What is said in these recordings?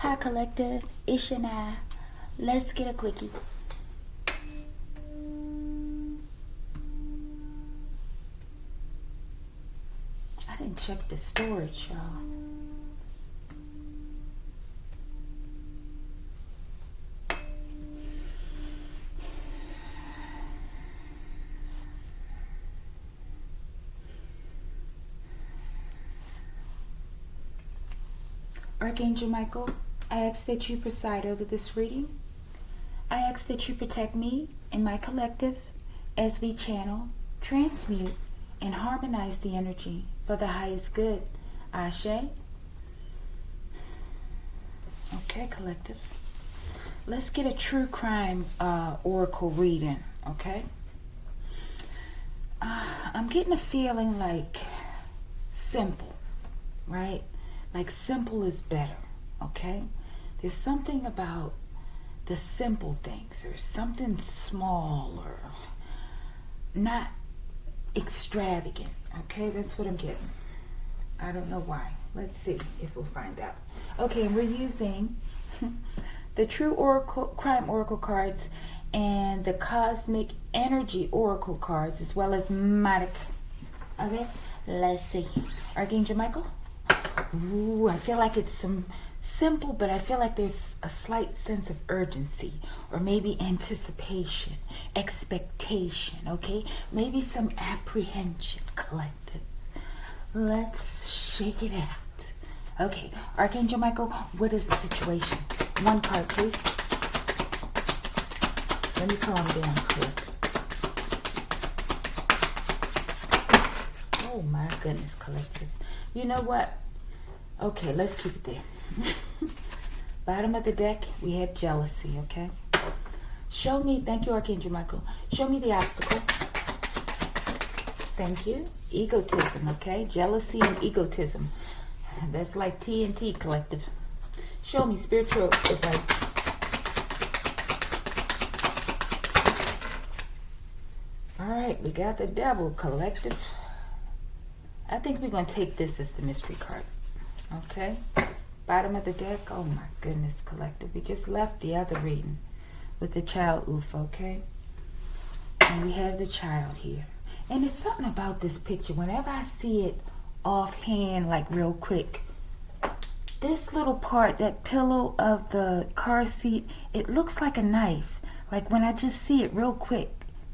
Hi Collective, it's Shana. Let's get a quickie. I didn't check the storage, y'all. Archangel Michael, I ask that you preside over this reading. I ask that you protect me and my collective as we channel, transmute, and harmonize the energy for the highest good. Ashe. Okay, collective. Let's get a true crime oracle reading, okay? I'm getting a feeling like simple, right? Like simple is better, okay? There's something about the simple things. There's something small or not extravagant, okay? That's what I'm getting. I don't know why. Let's see if we'll find out. Okay, we're using the True Oracle, Crime Oracle cards and the Cosmic Energy Oracle cards as well as Maniacs. Okay, let's see. Archangel Michael. Ooh, I feel like it's some simple, but I feel like there's a slight sense of urgency or maybe anticipation, expectation, okay? Maybe some apprehension, collective. Let's shake it out. Okay, Archangel Michael, what is the situation? One card, please. Let me calm down quick. Oh my goodness, collective. You know what? Okay, let's keep it there. Bottom of the deck, we have jealousy, okay? Show me, thank you, Archangel Michael. Show me the obstacle. Thank you. Egotism, okay? Jealousy and egotism. That's like TNT, collective. Show me spiritual advice. All right, we got the devil, collective. I think we're going to take this as the mystery card. Okay, bottom of the deck. Oh my goodness, collective. We just left the other reading with the child oof, okay? And we have the child here. And it's something about this picture. Whenever I see it offhand, like real quick, this little part, that pillow of the car seat, it looks like a knife. Like when I just see it real quick,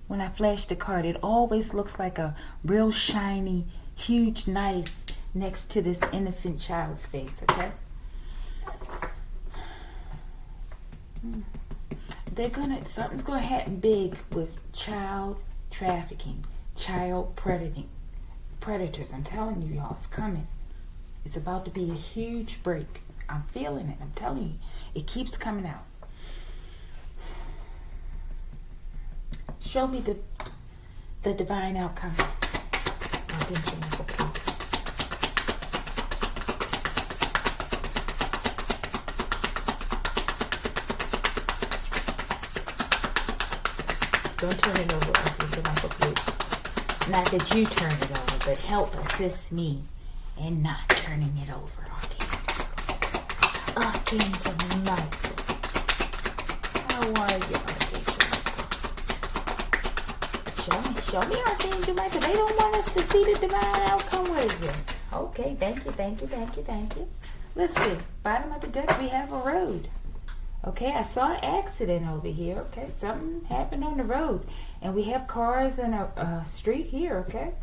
when I flash the card, it always looks like a real shiny, huge knife next to this innocent child's face, okay? Something's gonna happen big with child trafficking, child predators. I'm telling you, y'all, it's coming. It's about to be a huge break. I'm feeling it. I'm telling you, it keeps coming out. Show me the divine outcome. Don't turn it over, Archangel Michael, please. Not that you turn it over, but help assist me in not turning it over, Archangel Michael. How are you, Archangel Michael? Show me, Archangel Michael. They don't want us to see the divine outcome with you. Okay, thank you. Let's see. Bottom of the deck, we have a road. Okay, I saw an accident over here. Okay, something happened on the road. And we have cars in a street here, okay?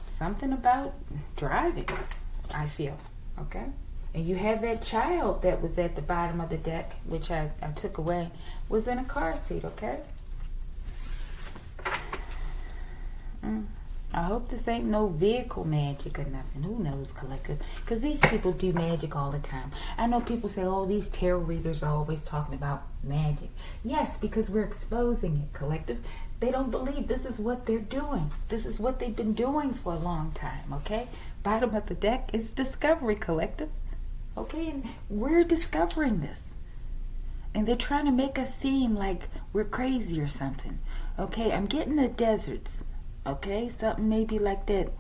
Something about driving, I feel, okay? And you have that child that was at the bottom of the deck, which I took away, was in a car seat, okay? I hope this ain't no vehicle magic or nothing. Who knows, collective? Because these people do magic all the time. I know people say, oh, these tarot readers are always talking about magic. Yes, because we're exposing it, collective. They don't believe this is what they're doing. This is what they've been doing for a long time, okay? Bottom of the deck is discovery, collective. Okay, and we're discovering this. And they're trying to make us seem like we're crazy or something. Okay, I'm getting the deserts. Okay, something maybe like that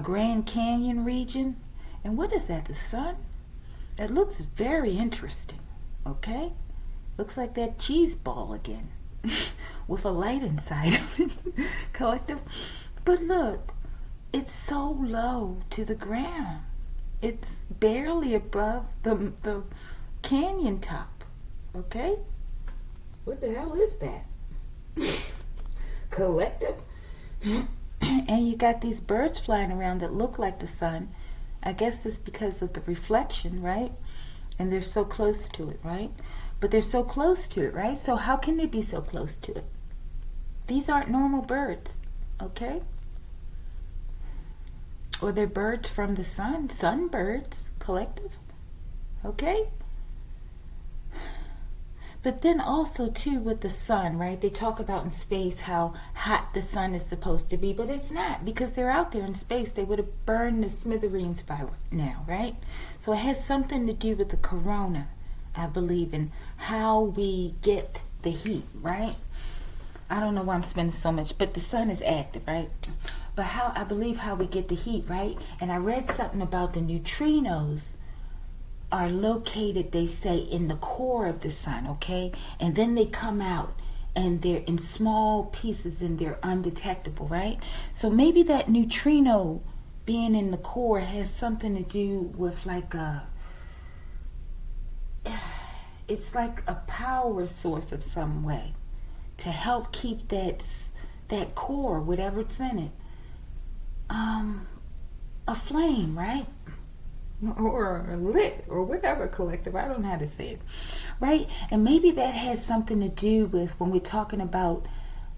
Grand Canyon region. And what is that, the sun? It looks very interesting, okay? Looks like that cheese ball again with a light inside of it, collective. But look, it's so low to the ground. It's barely above the canyon top, okay? What the hell is that? Collective. And you got these birds flying around that look like the sun. I guess it's because of the reflection, right? And they're so close to it, right? But they're so close to it, right? So how can they be so close to it? These aren't normal birds, okay? Or they're birds from the sun, sunbirds, collective, okay? But then also too with the sun, right? They talk about in space how hot the sun is supposed to be, but it's not, because they're out there in space. They would have burned the smithereens by now, right? So it has something to do with the corona, I believe, and how we get the heat, right? I don't know why I'm spending so much, but the sun is active, right? But how, I believe, how we get the heat, right? And I read something about the neutrinos are located, they say, in the core of the sun, okay? And then they come out and they're in small pieces and they're undetectable, right? So maybe that neutrino being in the core has something to do with like it's like a power source of some way to help keep that core, whatever's in it, aflame, right? Or lit, or whatever, collective. I don't know how to say it, right? And maybe that has something to do with when we're talking about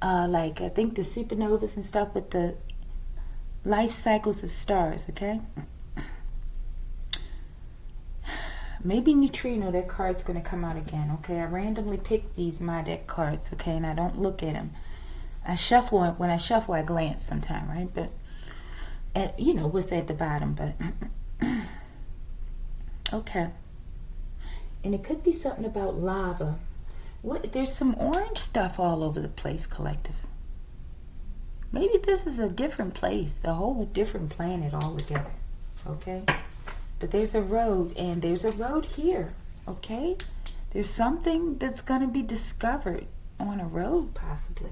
like, I think the supernovas and stuff with the life cycles of stars, okay? Maybe neutrino, that card's going to come out again, okay? I randomly pick these my deck cards, okay? And I don't look at them. I shuffle, when I shuffle, I glance sometime, right? But, you know, what's at the bottom, but... Okay. And it could be something about lava. There's some orange stuff all over the place, collective. Maybe this is a different place, a whole different planet altogether, okay? But there's a road, and there's a road here, okay? There's something that's going to be discovered on a road, possibly.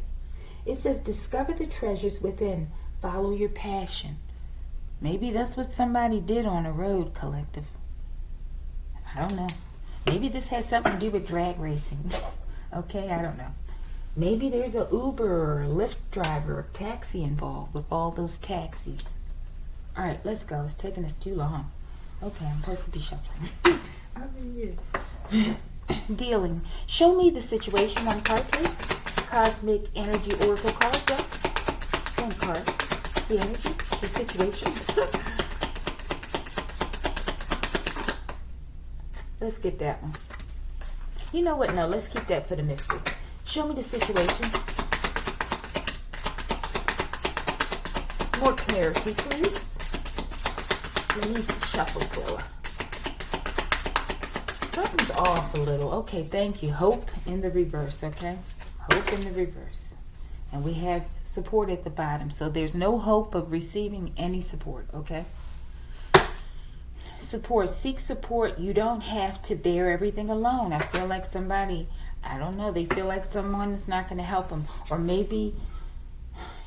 It says, discover the treasures within, follow your passion. Maybe that's what somebody did on a road, collective. I don't know. Maybe this has something to do with drag racing. Okay, I don't know. Maybe there's a Uber or a Lyft driver or taxi involved with all those taxis. All right, let's go. It's taking us too long. Okay, I'm supposed to be shuffling. Dealing. Show me the situation. One card, please. Cosmic Energy Oracle card. Yeah. One card. The energy. The situation. Let's get that one. You know what? No, let's keep that for the mystery. Show me the situation. More clarity, please. Please shuffle slower. Something's off a little. Okay, thank you. Hope in the reverse, okay? Hope in the reverse. And we have support at the bottom. So there's no hope of receiving any support, okay? Support. Seek support. You don't have to bear everything alone. I feel like somebody, I don't know, they feel like someone's not going to help them. Or maybe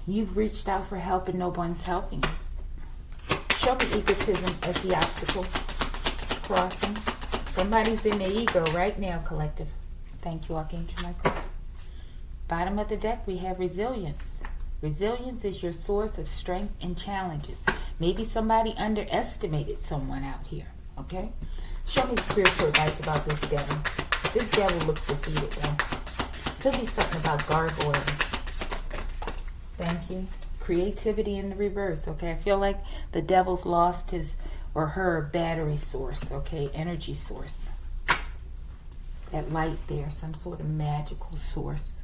you've reached out for help and no one's helping you. Show me egotism as the obstacle. Crossing. Somebody's in their ego right now, collective. Thank you, Archangel Michael. Bottom of the deck, we have resilience. Resilience is your source of strength in challenges. Maybe somebody underestimated someone out here, okay? Show me the spiritual advice about this devil. This devil looks defeated, though. Could be something about gargoyles. Thank you. Creativity in the reverse, okay? I feel like the devil's lost his or her battery source, okay? Energy source. That light there, some sort of magical source.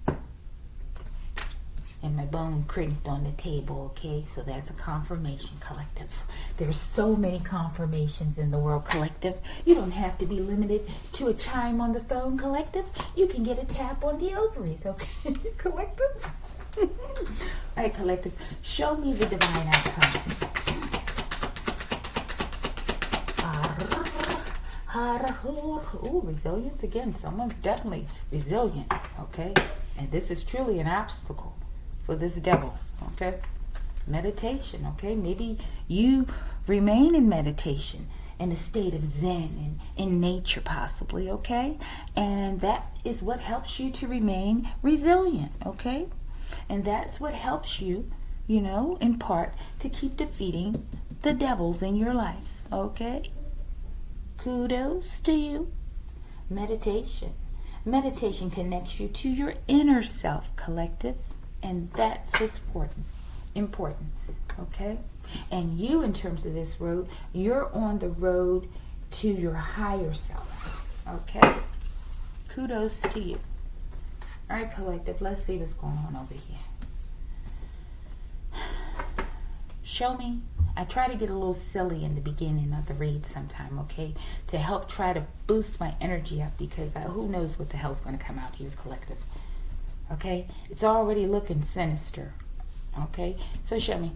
And my bone crinked on the table, okay? So that's a confirmation, collective. There's so many confirmations in the world, collective. You don't have to be limited to a chime on the phone, collective. You can get a tap on the ovaries, okay? Collective? All right, collective. Show me the divine outcome. Ooh, resilience again. Someone's definitely resilient, okay? And this is truly an obstacle for this devil, okay? Meditation, okay? Maybe you remain in meditation, in a state of zen and in nature possibly, okay? And that is what helps you to remain resilient, okay? And that's what helps you, you know, in part, to keep defeating the devils in your life, okay? Kudos to you. Meditation. Meditation connects you to your inner self, collective, and that's what's important, okay? And you, in terms of this road, you're on the road to your higher self, okay? Kudos to you. All right, collective, let's see what's going on over here. Show me. I try to get a little silly in the beginning of the read sometime, okay? To help try to boost my energy up, because who knows what the hell's going to come out here, collective. Okay? It's already looking sinister. Okay? So show me.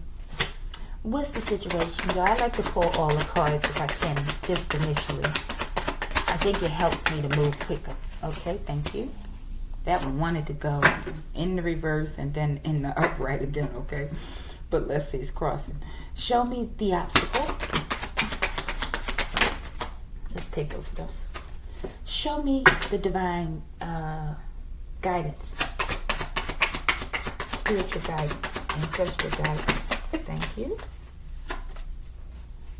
What's the situation? I like to pull all the cards if I can, just initially. I think it helps me to move quicker. Okay? Thank you. That one wanted to go in the reverse and then in the upright again, okay? But let's see, it's crossing. Show me the obstacle. Let's take over those. Show me the divine guidance, spiritual guidance, ancestral guidance. Thank you.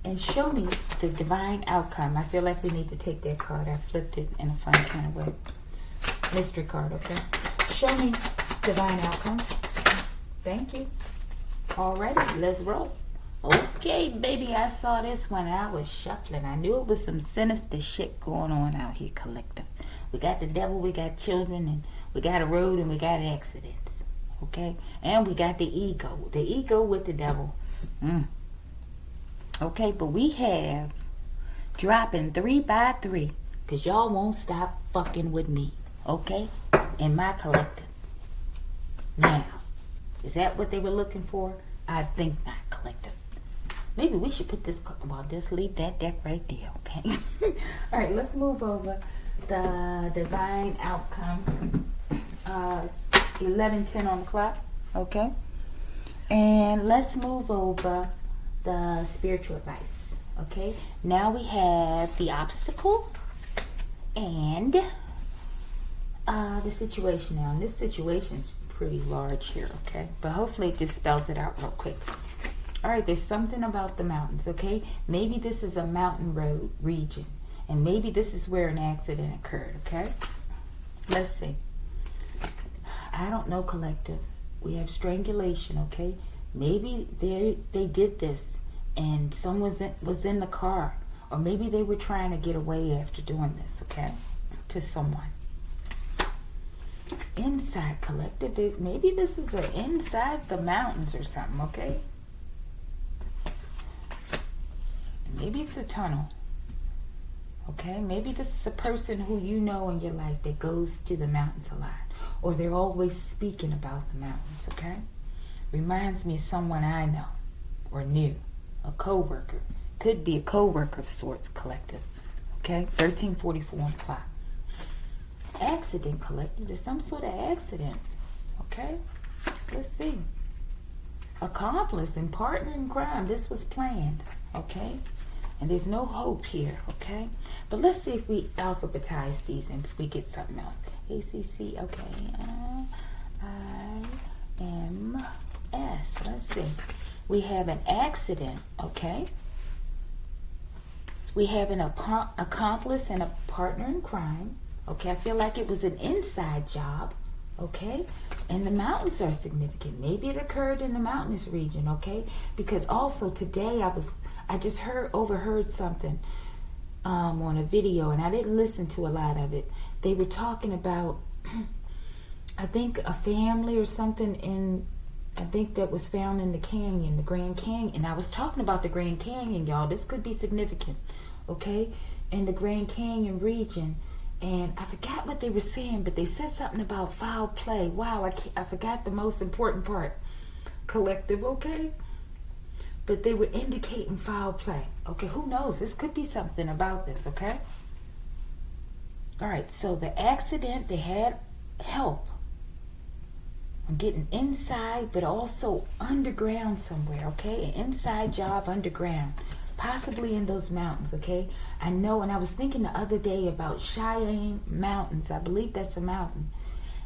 And show me the divine outcome. I feel like we need to take that card. I flipped it in a funny kind of way. Mystery card, okay? Show me divine outcome. Thank you. Alrighty, let's roll. Okay, baby, I saw this when I was shuffling. I knew it was some sinister shit going on out here, collective. We got the devil, we got children, and we got a road, and we got accidents. Okay? And we got the ego. The ego with the devil. Okay, but we have dropping 3 by 3. Because y'all won't stop fucking with me. Okay? In my collective. Now, is that what they were looking for? I think not, collective. Maybe we should put this, well, just leave that deck right there, okay? All right, let's move over the divine outcome. 11:10 on the clock, okay? And let's move over the spiritual advice, okay? Now we have the obstacle and the situation. Now, and this situation's pretty large here, okay? But hopefully it just spells it out real quick. All right, there's something about the mountains, okay? Maybe this is a mountain road region, and maybe this is where an accident occurred, okay? Let's see. I don't know, collective. We have strangulation, okay? Maybe they did this, and someone was in the car, or maybe they were trying to get away after doing this, okay? To someone. Inside, collective, maybe this is inside the mountains or something, okay? Maybe it's a tunnel, okay? Maybe this is a person who you know in your life that goes to the mountains a lot, or they're always speaking about the mountains, okay? Reminds me of someone I know or knew, a co-worker. Could be a co-worker of sorts, collective, okay? 13:44 on the clock. Accident, collective. There's some sort of accident, okay? Let's see. Accomplice and partner in crime. This was planned, okay? And there's no hope here, okay? But let's see if we alphabetize these and if we get something else. ACC, okay. IMS. Let's see. We have an accident, okay? We have an accomplice and a partner in crime. Okay, I feel like it was an inside job, okay? And the mountains are significant. Maybe it occurred in the mountainous region, okay? Because also today I just overheard something on a video, and I didn't listen to a lot of it. They were talking about, I think a family or something I think that was found in the canyon, the Grand Canyon. And I was talking about the Grand Canyon, y'all. This could be significant, okay? In the Grand Canyon region. And I forgot what they were saying, but they said something about foul play. Wow, I forgot the most important part. Collective, okay? But they were indicating foul play. Okay, who knows? This could be something about this, okay? All right, so the accident, they had help. I'm getting inside, but also underground somewhere, okay? An inside job underground, possibly in those mountains, okay? I know, and I was thinking the other day about Cheyenne Mountains. I believe that's a mountain.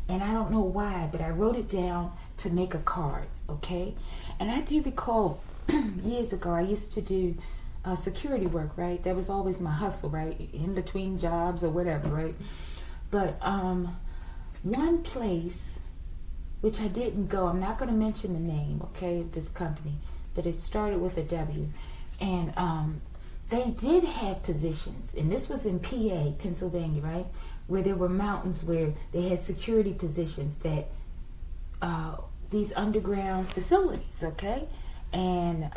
And I don't know why, but I wrote it down to make a card, okay? And I do recall years ago, I used to do security work, right? That was always my hustle, right? In between jobs or whatever, right? But one place, which I didn't go, I'm not going to mention the name, okay, of this company, but it started with a W. And they did have positions, and this was in PA, Pennsylvania, right? Where there were mountains where they had security positions that these underground facilities, okay? And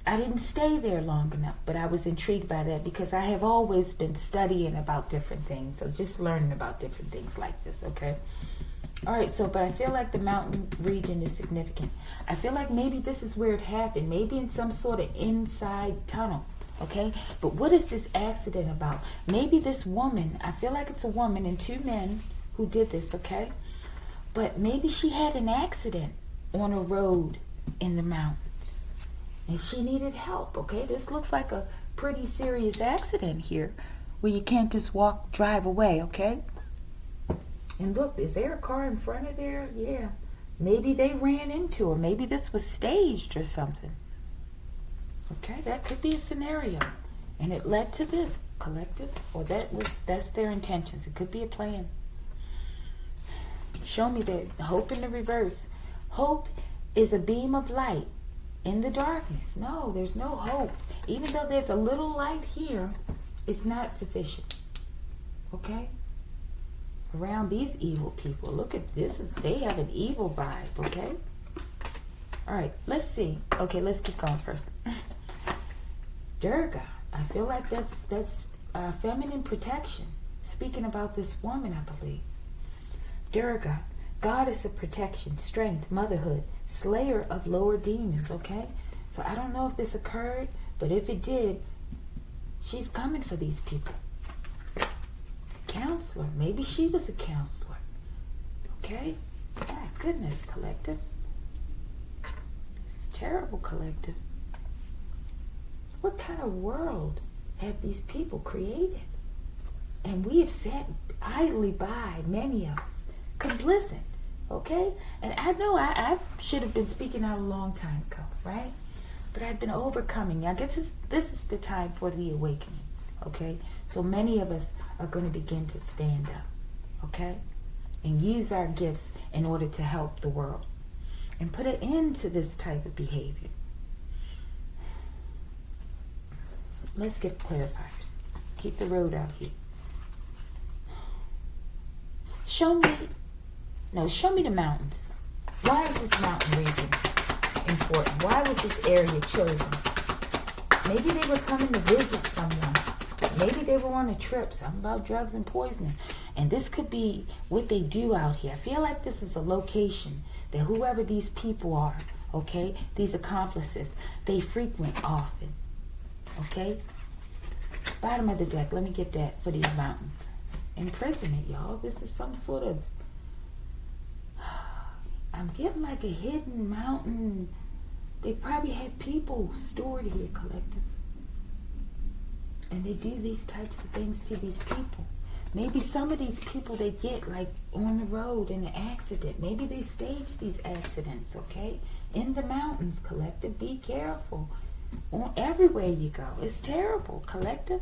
I didn't stay there long enough, but I was intrigued by that because I have always been studying about different things, so just learning about different things like this, okay? All right, so, but I feel like the mountain region is significant. I feel like maybe this is where it happened, maybe in some sort of inside tunnel, okay? But what is this accident about? Maybe this woman, I feel like it's a woman and two men who did this, okay? But maybe she had an accident on a road in the mountains and she needed help, okay? This looks like a pretty serious accident here where you can't just drive away, okay? And look, is there a car in front of there? Yeah. Maybe they ran into her. Maybe this was staged or something. Okay, that could be a scenario. And it led to this collective, or that's their intentions. It could be a plan. Show me that hope in the reverse. Hope is a beam of light in the darkness. No, there's no hope. Even though there's a little light here, it's not sufficient. Okay? Around these evil people. Look at this. They have an evil vibe, okay? All right, let's see. Okay, let's keep going first. Durga. I feel like that's feminine protection. Speaking about this woman, I believe. Durga, goddess of protection, strength, motherhood, slayer of lower demons, okay? So I don't know if this occurred, but if it did, she's coming for these people. Counselor, maybe she was a counselor, okay? My goodness, collective. This is terrible, collective. What kind of world have these people created? And we have sat idly by, many of us, complicit, okay? And I know I should have been speaking out a long time ago, right? But I've been overcoming. I guess this is the time for the awakening, okay? So many of us are going to begin to stand up, okay? And use our gifts in order to help the world. And put an end to this type of behavior. Let's get clarifiers. Keep the road out here. Show me the mountains. Why is this mountain region important? Why was this area chosen? Maybe they were coming to visit someone. Maybe they were on a trip, something about drugs and poisoning. And this could be what they do out here. I feel like this is a location that whoever these people are, okay, these accomplices, they frequent often. Okay? Bottom of the deck. Let me get that for these mountains. Imprisonment, y'all. This is some sort of... I'm getting like a hidden mountain. They probably had people stored here, collective. And they do these types of things to these people. Maybe some of these people they get like on the road in an accident. Maybe they stage these accidents, okay? In the mountains, collective. Be careful. Everywhere you go. It's terrible, collective.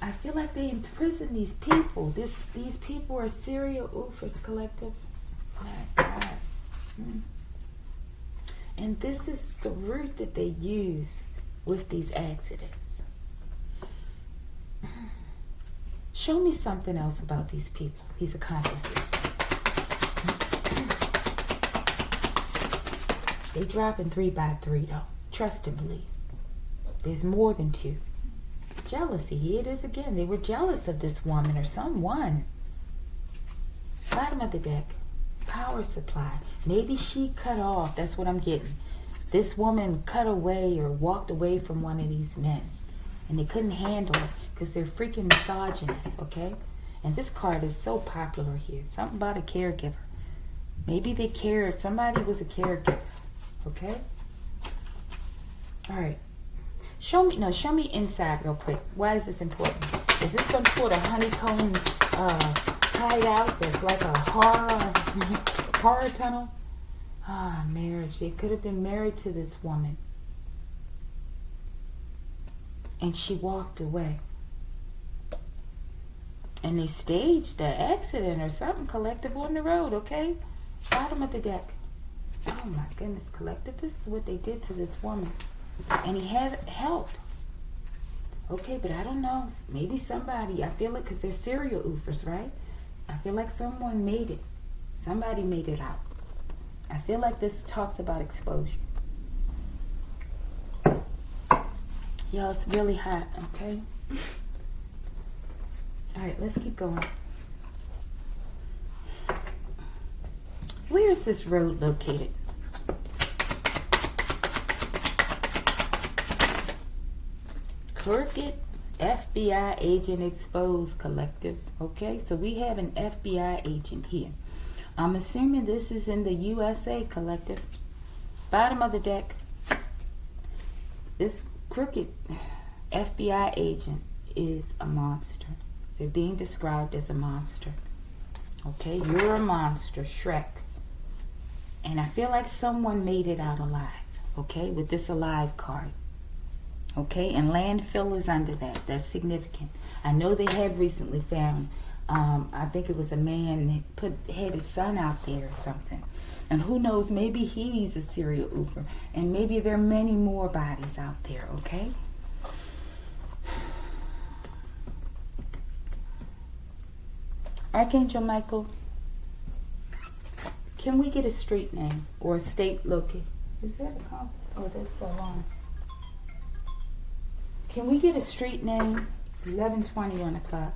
I feel like they imprison these people. These people are serial oofers, collective. My God. And this is the route that they use with these accidents. Show me something else about these people, these accomplices. They drop in 3 by 3 though. Trust and believe. There's more than 2. Jealousy. Here it is again. They were jealous of this woman or someone. Bottom of the deck. Power supply. Maybe she cut off. That's what I'm getting. This woman cut away or walked away from one of these men. And they couldn't handle it. because they're freaking misogynist, okay? And this card is so popular here. Something about a caregiver. Maybe they cared. Somebody was a caregiver, okay? All right. Show me inside real quick. Why is this important? Is this some sort of honeycomb hideout that's like a horror tunnel? Marriage. They could have been married to this woman. And she walked away. And they staged an accident or something, collective, on the road, okay? Bottom of the deck. Oh my goodness, collective. This is what they did to this woman. And he had help. Okay, but I don't know. Maybe somebody, I feel it because they're serial oofers, right? I feel like someone made it. Somebody made it out. I feel like this talks about exposure. Y'all, it's really hot, okay? All right, let's keep going. Where is this road located? Crooked FBI agent exposed, collective. Okay, so we have an FBI agent here. I'm assuming this is in the USA, collective. Bottom of the deck. This crooked FBI agent is a monster. They're being described as a monster. Okay, you're a monster, Shrek. And I feel like someone made it out alive, okay, with this alive card. Okay, and landfill is under that. That's significant. I know they have recently found, I think it was a man had his son out there or something. And who knows, maybe he's a serial oofer. And maybe there are many more bodies out there, okay? Archangel Michael, can we get a street name or a state located? Is that a comp? Oh, that's so long. Can we get a street name? 11:20 on the clock.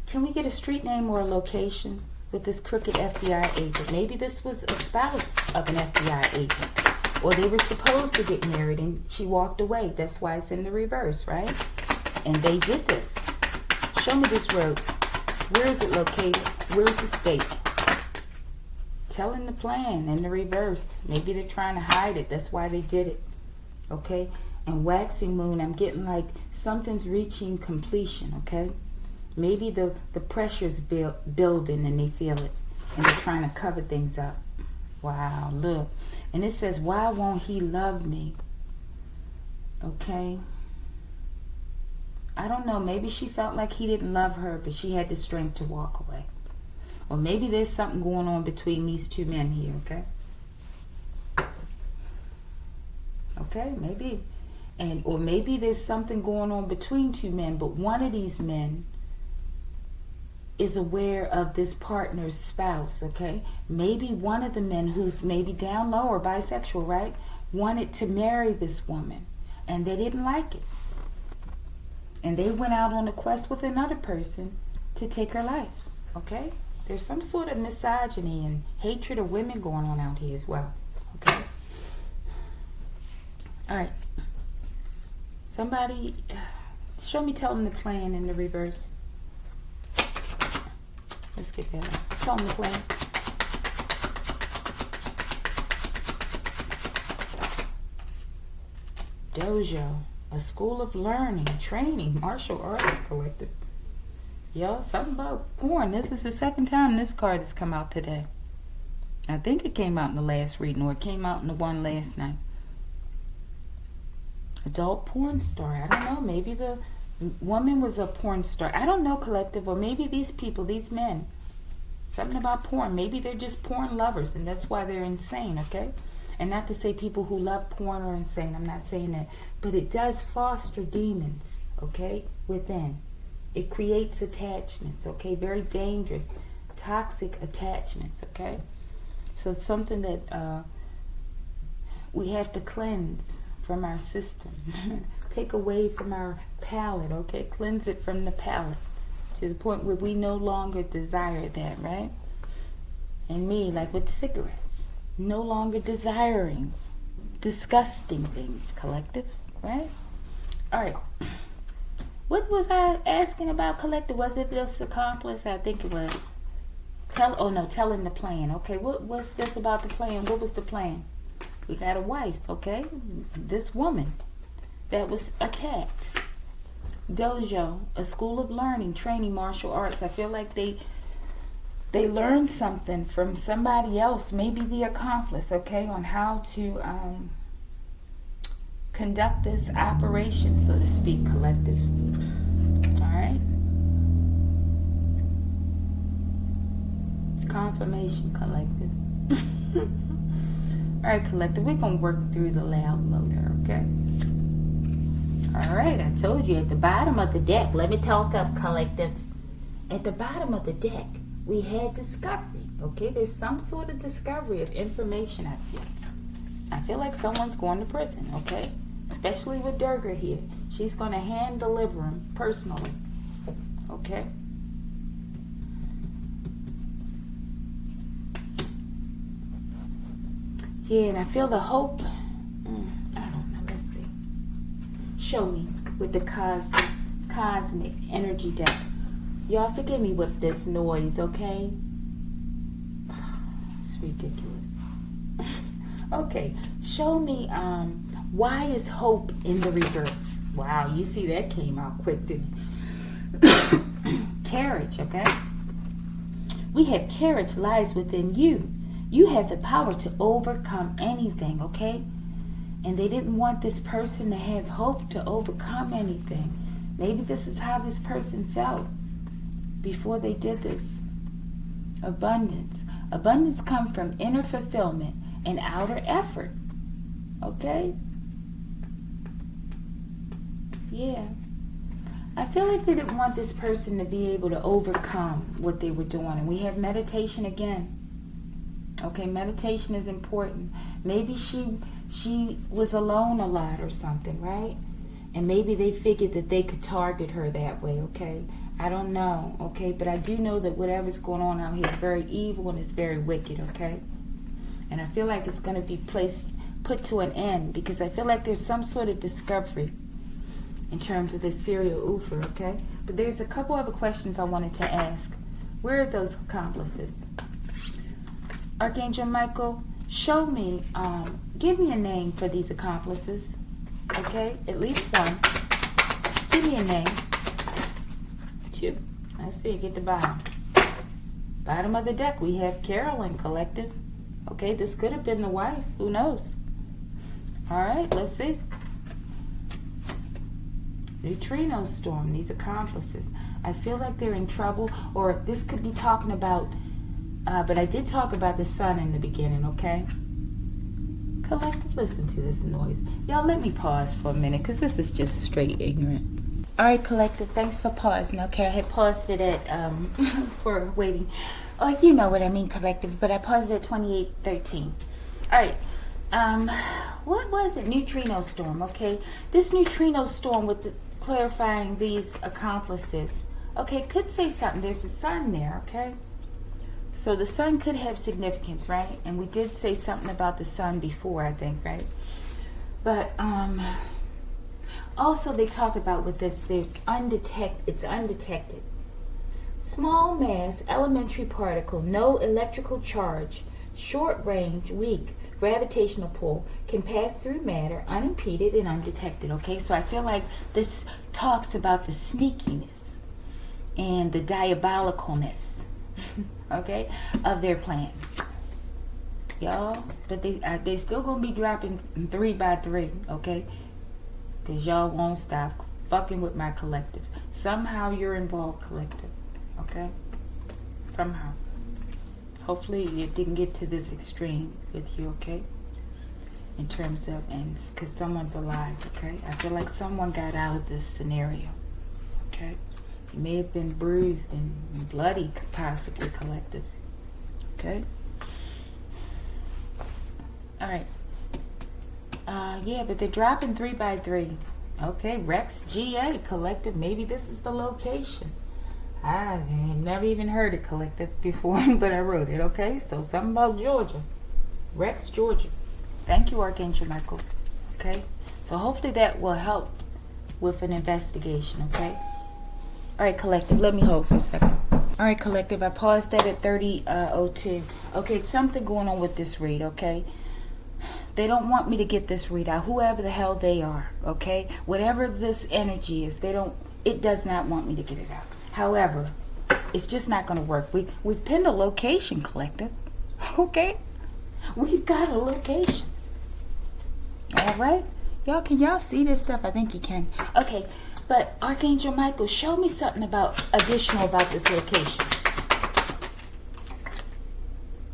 Can we get a street name or a location with this crooked FBI agent? Maybe this was a spouse of an FBI agent. Or they were supposed to get married and she walked away. That's why it's in the reverse, right? And they did this. Show me this road. Where is it located? Where's the state? Telling the plan in the reverse. Maybe they're trying to hide it. That's why they did it. Okay? And waxing moon, I'm getting like something's reaching completion, okay? Maybe the pressure's building and they feel it. And they're trying to cover things up. Wow, look. And it says, why won't he love me? Okay? I don't know. Maybe she felt like he didn't love her, but she had the strength to walk away. Or maybe there's something going on between these two men here, okay? Okay, maybe. Or maybe there's something going on between two men, but one of these men is aware of this partner's spouse, okay? Maybe one of the men who's maybe down low or bisexual, right, wanted to marry this woman, and they didn't like it. And they went out on a quest with another person to take her life, okay? There's some sort of misogyny and hatred of women going on out here as well, okay? All right. Somebody, show me, tell them the plan in the reverse. Let's get that out. Tell them the plan. Dojo, a school of learning, training, martial arts collective. Y'all, something about porn. This is the second time this card has come out today. I think it came out in the last reading, or it came out in the one last night. Adult porn star. I don't know. Maybe the woman was a porn star. I don't know, collective. Or maybe these people, these men, something about porn. Maybe they're just porn lovers, and that's why they're insane, okay? And not to say people who love porn are insane. I'm not saying that. But it does foster demons, okay, within. It creates attachments, okay? Very dangerous, toxic attachments, okay? So it's something that we have to cleanse from our system. Take away from our palate, okay? Cleanse it from the palate to the point where we no longer desire that, right? And me, like with cigarettes, no longer desiring disgusting things, collective, right? All right. What was I asking about, collective? Was it this accomplice? I think it was. Telling the plan. Okay, what's this about the plan? What was the plan? We got a wife, okay? This woman that was attacked. Dojo, a school of learning, training martial arts. I feel like they learned something from somebody else, maybe the accomplice, okay, on how to conduct this operation, so to speak, collective. All right. Confirmation, collective. All right, collective. We're gonna work through the loud motor, okay? All right. I told you at the bottom of the deck. Let me talk up, collective. At the bottom of the deck, we had discovery. Okay, there's some sort of discovery of information. I feel like someone's going to prison. Okay, especially with Durga here. She's going to hand deliver him personally. Okay. Yeah, and I feel the hope. I don't know. Let's see. Show me with the cosmic energy deck. Y'all forgive me with this noise, okay? It's ridiculous. Okay, show me why is hope in the reverse? Wow, you see that came out quick, didn't it? Courage, okay? We have courage lies within you. You have the power to overcome anything, okay? And they didn't want this person to have hope to overcome anything. Maybe this is how this person felt before they did this. Abundance. Abundance comes from inner fulfillment and outer effort. Okay? Yeah. I feel like they didn't want this person to be able to overcome what they were doing. And we have meditation again. Okay, meditation is important. Maybe she was alone a lot or something, right? And maybe they figured that they could target her that way, okay? I don't know, okay? But I do know that whatever's going on out here is very evil and it's very wicked, okay? And I feel like it's going to be put to an end because I feel like there's some sort of discovery in terms of this serial oofer, okay? But there's a couple other questions I wanted to ask. Where are those accomplices? Archangel Michael, show me, give me a name for these accomplices, okay? At least one. Give me a name. Two. I see, get the bottom. Bottom of the deck, we have Carolyn, collective. Okay, this could have been the wife. Who knows? All right, let's see. Neutrino storm, these accomplices. I feel like they're in trouble, or this could be talking about, but I did talk about the sun in the beginning, okay? Collective, listen to this noise. Y'all, let me pause for a minute, because this is just straight ignorant. All right, collective, thanks for pausing, okay? I had paused it at, for waiting. Oh, you know what I mean, collective, but I paused it at 28:13. All right, what was it? Neutrino storm, okay? This neutrino storm with clarifying these accomplices, okay, could say something. There's the sun there, okay? So the sun could have significance, right? And we did say something about the sun before, I think, right? But also they talk about with this, it's undetected. Small mass, elementary particle, no electrical charge, short range, weak, gravitational pull, can pass through matter unimpeded and undetected, okay? So I feel like this talks about the sneakiness and the diabolicalness, okay, of their plan. Y'all, but they still gonna be dropping 3 by 3, okay? Because y'all won't stop fucking with my collective. Somehow you're involved, collective, okay? Somehow. Hopefully it didn't get to this extreme with you, okay? In terms of, and because someone's alive, okay? I feel like someone got out of this scenario, okay? You may have been bruised and bloody, possibly, collective, okay? All right. Yeah, but they're dropping 3 by 3. Okay, Rex GA, collective. Maybe this is the location. I have never even heard it, collective, before, but I wrote it, okay? So something about Georgia. Rex, Georgia. Thank you, Archangel Michael. Okay? So hopefully that will help with an investigation, okay? All right, collective, let me hold for a second. All right, collective, I paused that at 30:02. Okay, something going on with this read, okay? They don't want me to get this read out, whoever the hell they are, okay? Whatever this energy is, it does not want me to get it out. However, it's just not going to work. We pinned a location, collective, okay? We've got a location. All right? Can y'all see this stuff? I think you can. Okay, but Archangel Michael, show me something additional about this location.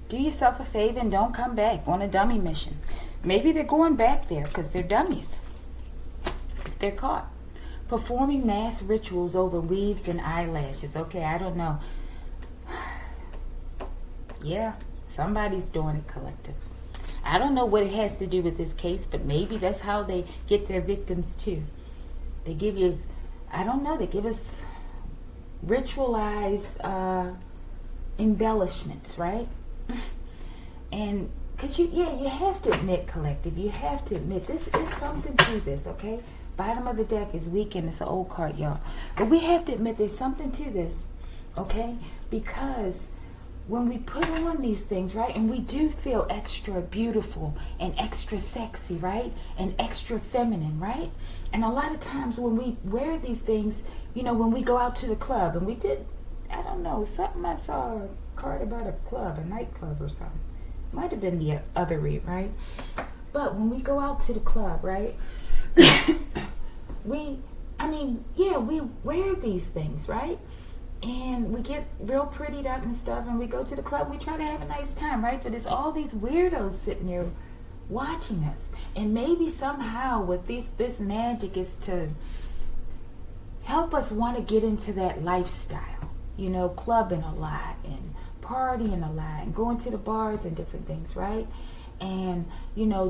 Do yourself a favor and don't come back on a dummy mission. Maybe they're going back there because they're dummies. They're caught. Performing mass rituals over weaves and eyelashes. Okay, I don't know. Yeah, somebody's doing it, collective. I don't know what it has to do with this case, but maybe that's how they get their victims too. They give you, I don't know, they give us ritualized embellishments, right? And because you have to admit, collective, you have to admit this is something to this, okay? Bottom of the deck is weekend. It's an old card, y'all. But we have to admit there's something to this, okay? Because when we put on these things, right, and we do feel extra beautiful and extra sexy, right, and extra feminine, right? And a lot of times when we wear these things, when we go out to the club, and we did, I don't know, something I saw a card about a club, a nightclub or something. Might have been the other read, right? But when we go out to the club, right, we wear these things, right? And we get real prettied up and stuff, and we go to the club, we try to have a nice time, right? But it's all these weirdos sitting there watching us. And maybe somehow with this magic is to help us want to get into that lifestyle, clubbing a lot and partying a lot and going to the bars and different things, right? And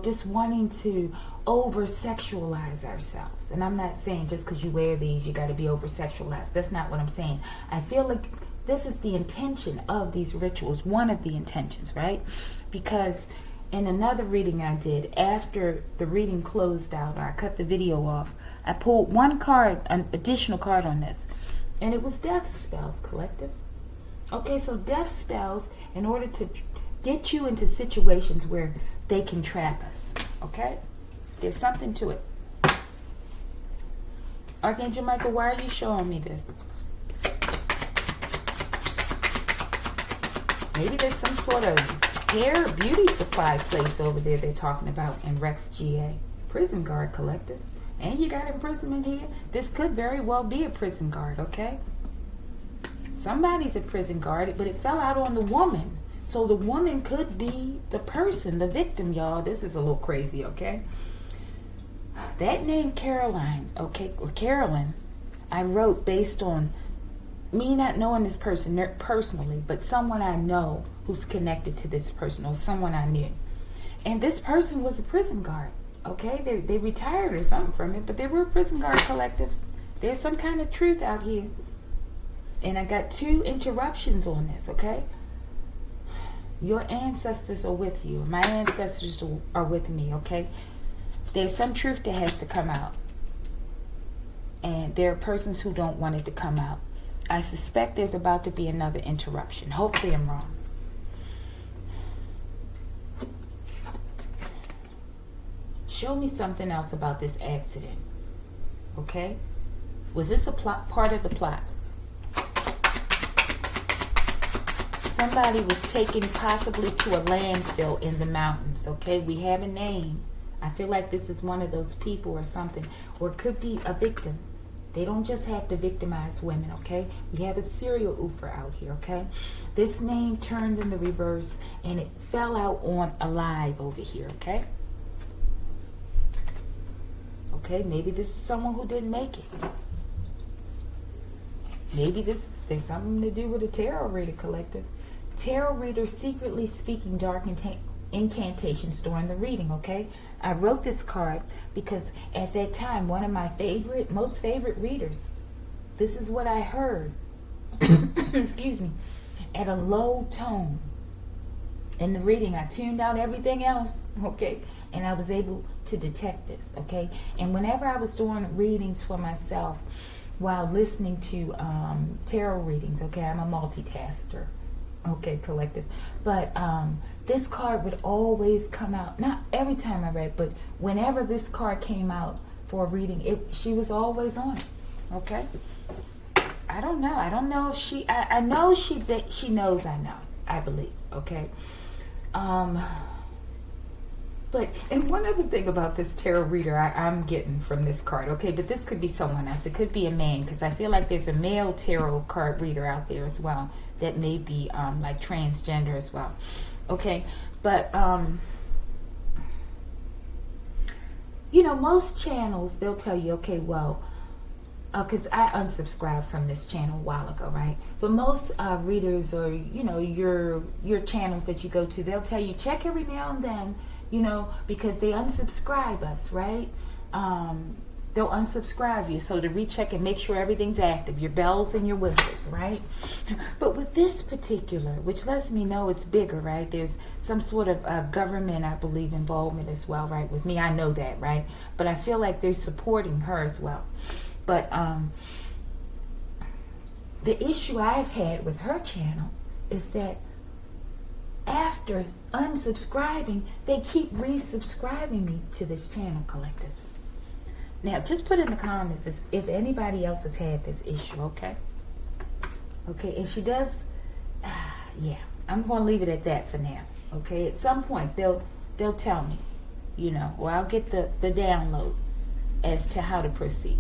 just wanting to over sexualize ourselves. And I'm not saying just because you wear these you got to be over sexualized. That's not what I'm saying. I feel like this is the intention of these rituals, one of the intentions, right? Because in another reading I did, after the reading closed out, or I cut the video off, I pulled one card, an additional card on this, and it was death spells, collective. Okay, so death spells in order to get you into situations where they can trap us, okay? There's something to it. Archangel Michael, why are you showing me this? Maybe there's some sort of hair beauty supply place over there they're talking about in Rex GA. Prison guard, collective. And you got imprisonment here. This could very well be a prison guard, okay? Somebody's a prison guard, but it fell out on the woman. So the woman could be the person, the victim, y'all. This is a little crazy, okay? That name Caroline, okay, or Carolyn, I wrote based on me not knowing this person personally, but someone I know who's connected to this person, or someone I knew. And this person was a prison guard, okay? They retired or something from it, but they were a prison guard, collective. There's some kind of truth out here. And I got 2 interruptions on this, okay? Your ancestors are with you. My ancestors are with me, okay? There's some truth that has to come out. And there are persons who don't want it to come out. I suspect there's about to be another interruption. Hopefully I'm wrong. Show me something else about this accident, okay? Was this a part of the plot? Somebody was taken possibly to a landfill in the mountains, okay? We have a name. I feel like this is one of those people or something. Or it could be a victim. They don't just have to victimize women, okay? We have a serial oofer out here, okay? This name turned in the reverse and it fell out on alive over here, okay? Okay, maybe this is someone who didn't make it. Maybe there's something to do with a tarot reader, collective. Tarot reader secretly speaking dark incantations during the reading, okay? I wrote this card because at that time, one of my most favorite readers, this is what I heard, excuse me, at a low tone. In the reading, I tuned out everything else, okay? And I was able to detect this, okay? And whenever I was doing readings for myself while listening to tarot readings, okay, I'm a multitasker, okay, collective. But this card would always come out, not every time I read, but whenever this card came out for a reading, she was always on it, okay? I don't know if she, I know she knows I know, I believe, okay? But, and one other thing about this tarot reader I'm getting from this card, okay, but this could be someone else. It could be a man, because I feel like there's a male tarot card reader out there as well that may be like transgender as well, okay? But, you know, most channels, they'll tell you, okay, well, because I unsubscribed from this channel a while ago, right? But most readers, or, you know, your channels that you go to, they'll tell you, check every now and then, you know, because they unsubscribe us, right? They'll unsubscribe you, so to recheck and make sure everything's active, your bells and your whistles, right? But with this particular, which lets me know it's bigger, right? There's some sort of government, I believe, involvement as well, right? With me, I know that, right? But I feel like they're supporting her as well. But the issue I've had with her channel is that after unsubscribing, they keep resubscribing me to this channel, collective. Now, just put in the comments if anybody else has had this issue, okay? Okay, and she does, yeah, I'm going to leave it at that for now, okay? At some point, they'll tell me, you know, or I'll get the download as to how to proceed,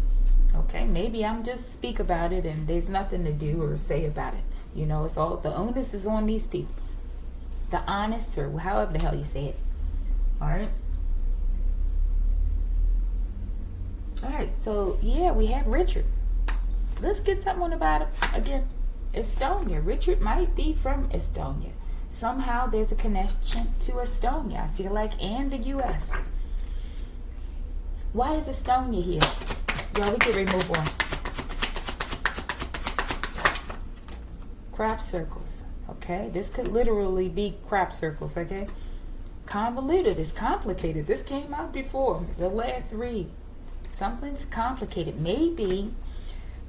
okay? Maybe I'm just speak about it and there's nothing to do or say about it. You know, it's all, the onus is on these people. The honest, or however the hell you say it. All right. All right. So yeah, we have Richard. Let's get someone about it again. Estonia. Richard might be from Estonia. Somehow there's a connection to Estonia, I feel like, and the U.S. Why is Estonia here? Y'all, we can remove one. Crop circles. Okay, this could literally be crop circles, okay? Convoluted, it's complicated. This came out before the last read. Something's complicated. Maybe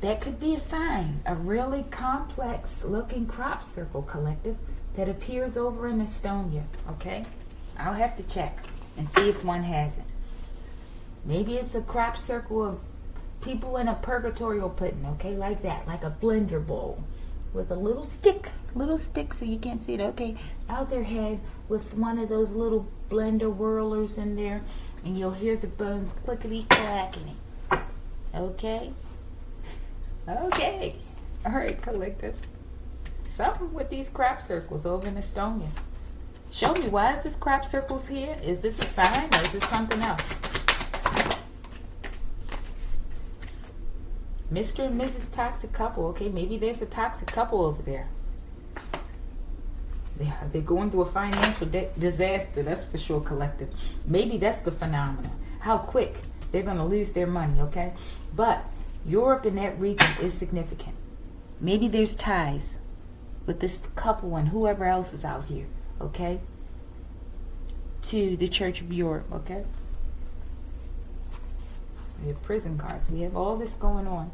that could be a sign. A really complex looking crop circle, collective, that appears over in Estonia, okay? I'll have to check and see if one has it. Maybe it's a crop circle of people in a purgatorial pudding, okay? Like that, like a blender bowl with a little stick so you can't see it, okay, out their head with one of those little blender whirlers in there, and you'll hear the bones clickety clackety. Okay, all right, collective. Something with these crop circles over in Estonia. Show me, why is this crop circles here? Is this a sign or is this something else? Mr. and Mrs. Toxic Couple. Okay, maybe there's a toxic couple over there. They're going through a financial disaster, that's for sure, collective. Maybe that's the phenomenon. How quick they're going to lose their money, okay? But Europe in that region is significant. Maybe there's ties with this couple and whoever else is out here, okay? To the Church of Europe, okay? We have prison cards. We have all this going on.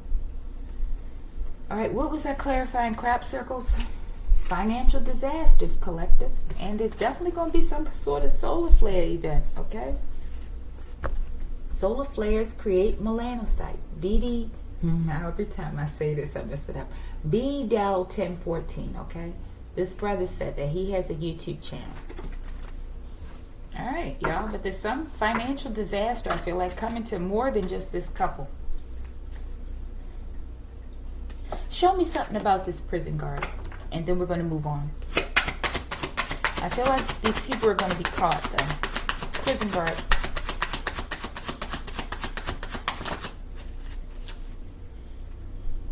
All right, what was that clarifying crop circles? Financial disasters, collective. And there's definitely going to be some sort of solar flare event, okay? Solar flares create melanocytes. BD, every time I say this, I mess it up. BDEL 1014, okay? This brother said that he has a YouTube channel. All right, y'all, but there's some financial disaster, I feel like, coming to more than just this couple. Show me something about this prison guard, and then we're going to move on. I feel like these people are going to be caught, though. Prison guard.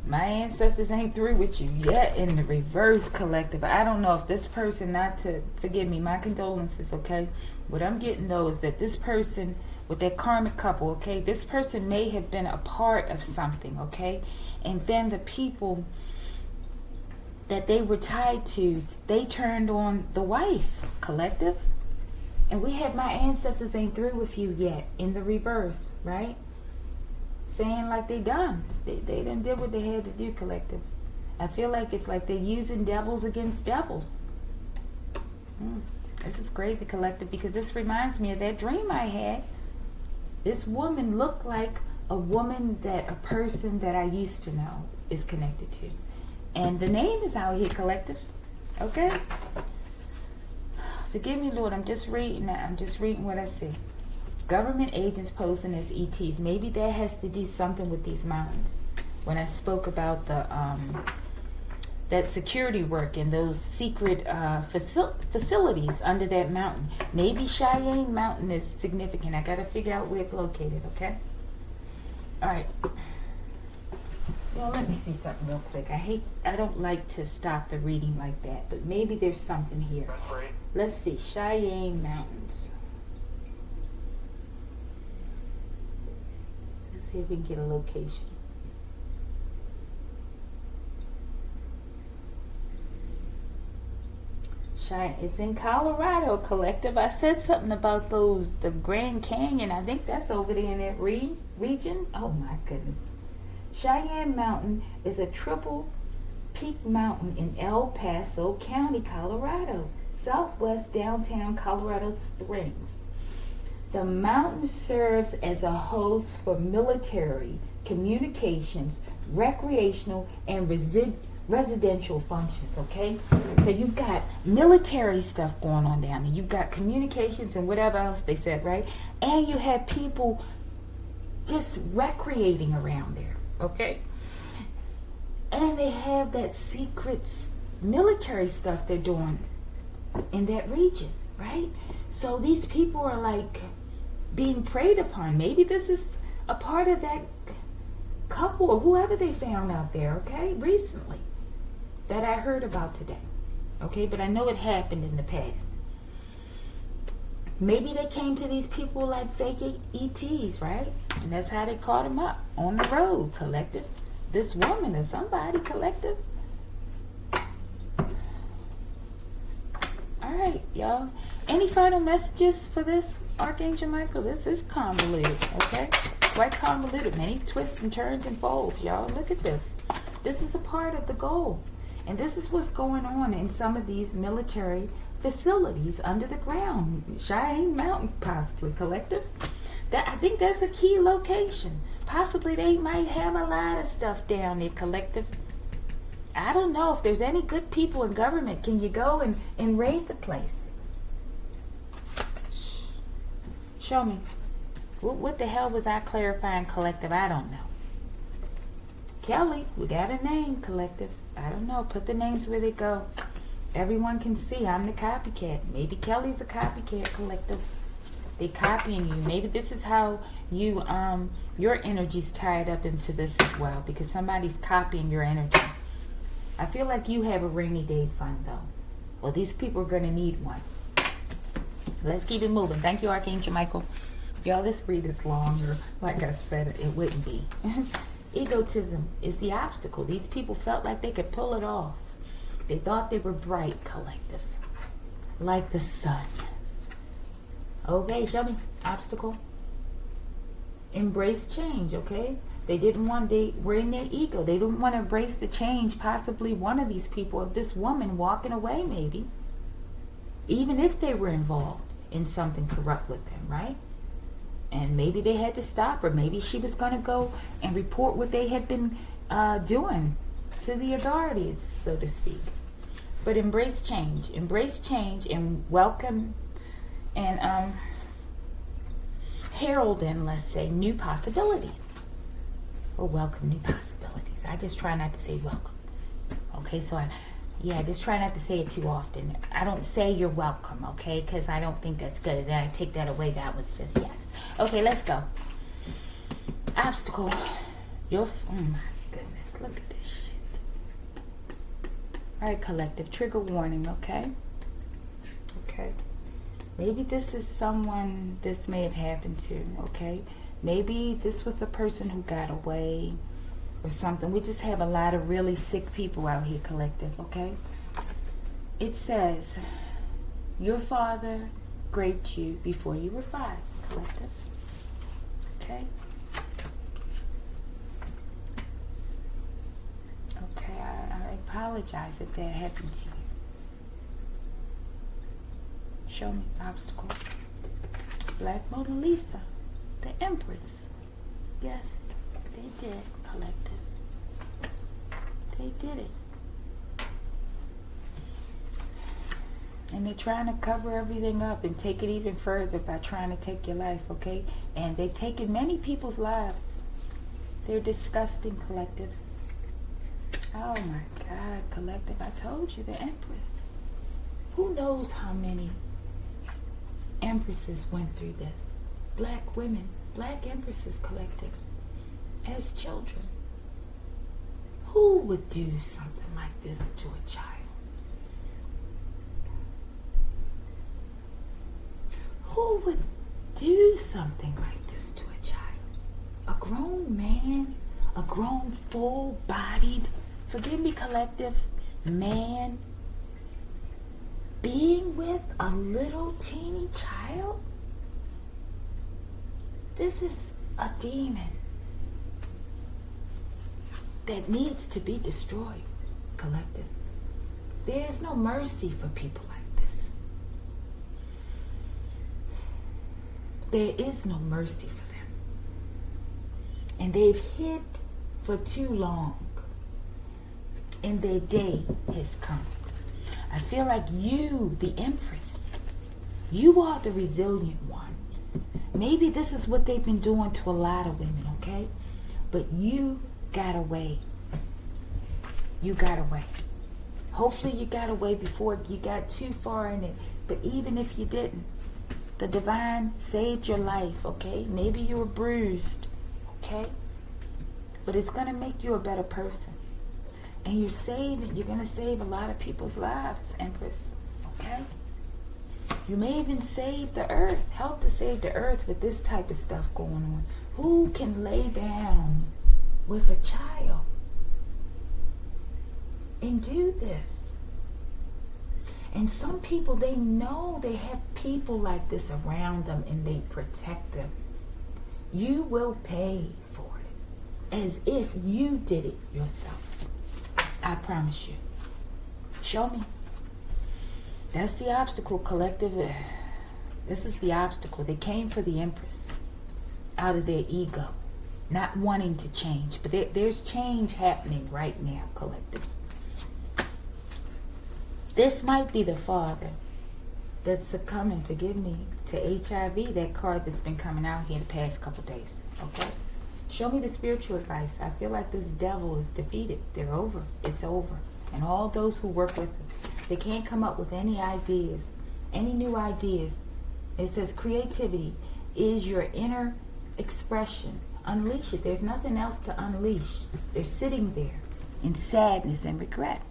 My ancestors ain't through with you yet in the reverse, collective. I don't know if this person, not to, forgive me, my condolences, okay? What I'm getting, though, is that this person, with that karmic couple, okay, this person may have been a part of something, okay? And then the people that they were tied to, they turned on the wife, collective. And we have my ancestors ain't through with you yet in the reverse, right? Saying like they done. They done did what they had to do, collective. I feel like it's like they're using devils against devils. This is crazy, collective, because this reminds me of that dream I had. This woman looked like a woman that a person that I used to know is connected to. And the name is out here, collective. Okay? Forgive me, Lord. I'm just reading that. I'm just reading what I see. Government agents posing as ETs. Maybe that has to do something with these mountains. When I spoke about the that security work and those secret facilities under that mountain. Maybe Cheyenne Mountain is significant. I got to figure out where it's located, okay? All right. Well, let me see something real quick. I don't like to stop the reading like that, but maybe there's something here. Let's see. Cheyenne Mountains. Let's see if we can get a location. It's in Colorado, collective. I said something about the Grand Canyon. I think that's over there in that region. Oh my goodness. Cheyenne Mountain is a triple peak mountain in El Paso County, Colorado, southwest downtown Colorado Springs. The mountain serves as a host for military, communications, recreational, and residential functions, okay? So you've got military stuff going on down there. You've got communications and whatever else they said, right? And you have people just recreating around there, okay? And they have that secret military stuff they're doing in that region, right? So these people are like being preyed upon. Maybe this is a part of that couple or whoever they found out there, okay, recently, that I heard about today, okay? But I know it happened in the past. Maybe they came to these people like fake ETs, right? And that's how they caught them up on the road, collective. This woman or somebody, collective. All right, y'all. Any final messages for this, Archangel Michael? This is convoluted, okay? Quite convoluted. Many twists and turns and folds, y'all. Look at this. This is a part of the goal. And this is what's going on in some of these military facilities under the ground. Cheyenne Mountain, possibly, collective. I think that's a key location. Possibly they might have a lot of stuff down there, collective. I don't know if there's any good people in government. Can you go and raid the place? Show me. What the hell was I clarifying, collective? I don't know. Kelly, we got a name, collective. I don't know. Put the names where they go. Everyone can see I'm the copycat. Maybe Kelly's a copycat, collective. They copying you. Maybe this is how you your energy's tied up into this as well, because somebody's copying your energy. I feel like you have a rainy day fund though. Well, these people are gonna need one. Let's keep it moving. Thank you, Archangel Michael. Y'all, this read is longer. Like I said, it wouldn't be. Egotism is the obstacle. These people felt like they could pull it off. They thought they were bright, collective. Like the sun. Okay, show me. Obstacle. Embrace change, okay? They were in their ego. They didn't want to embrace the change. Possibly one of these people, of this woman walking away maybe. Even if they were involved in something corrupt with them, right? And maybe they had to stop her. Maybe she was going to go and report what they had been doing to the authorities, so to speak. But embrace change. Embrace change and welcome and herald in, let's say, new possibilities. Or welcome new possibilities. I just try not to say welcome. Okay, so I just try not to say it too often. I don't say you're welcome, okay? Because I don't think that's good. And I take that away. That was just yes. Okay, let's go. Obstacle. Oh my goodness. Look at this shit. All right, collective. Trigger warning, okay? Okay. Maybe this is someone this may have happened to, okay? Maybe this was the person who got away or something. We just have a lot of really sick people out here, collective, okay? It says, your father graped you before you were 5, collective. Okay? Okay, I apologize if that happened to you. Show me obstacle. Black Mona Lisa, the Empress. Yes, they did, collective. They did it. And they're trying to cover everything up and take it even further by trying to take your life, okay? And they've taken many people's lives. They're disgusting, collective. Oh my God, collective. I told you, the Empress. Who knows how many empresses went through this? Black women, black empresses, collective. As children. Who would do something like this to a child? Who would do something like this to a child? A grown man, a grown full-bodied, forgive me, collective, man, being with a little teeny child? This is a demon that needs to be destroyed, collective. There is no mercy for people like this. There is no mercy for them. And they've hid for too long. And their day has come. I feel like you, the Empress, you are the resilient one. Maybe this is what they've been doing to a lot of women, okay? But you got away. You got away. Hopefully you got away before you got too far in it. But even if you didn't, the divine saved your life, okay? Maybe you were bruised, okay? But it's going to make you a better person. And you're going to save a lot of people's lives, Empress, okay? You may even save the earth, help to save the earth with this type of stuff going on. Who can lay down with a child and do this? And some people, they know they have people like this around them and they protect them. You will pay for it as if you did it yourself. I promise you. Show me. That's the obstacle, collective. This is the obstacle. They came for the Empress out of their ego, not wanting to change. But there's change happening right now, collective. This might be the father that's succumbing, forgive me, to HIV, that card that's been coming out here the past couple days, okay? Show me the spiritual advice. I feel like this devil is defeated. They're over. It's over. And all those who work with them, they can't come up with any ideas, any new ideas. It says creativity is your inner expression. Unleash it. There's nothing else to unleash. They're sitting there in sadness and regret.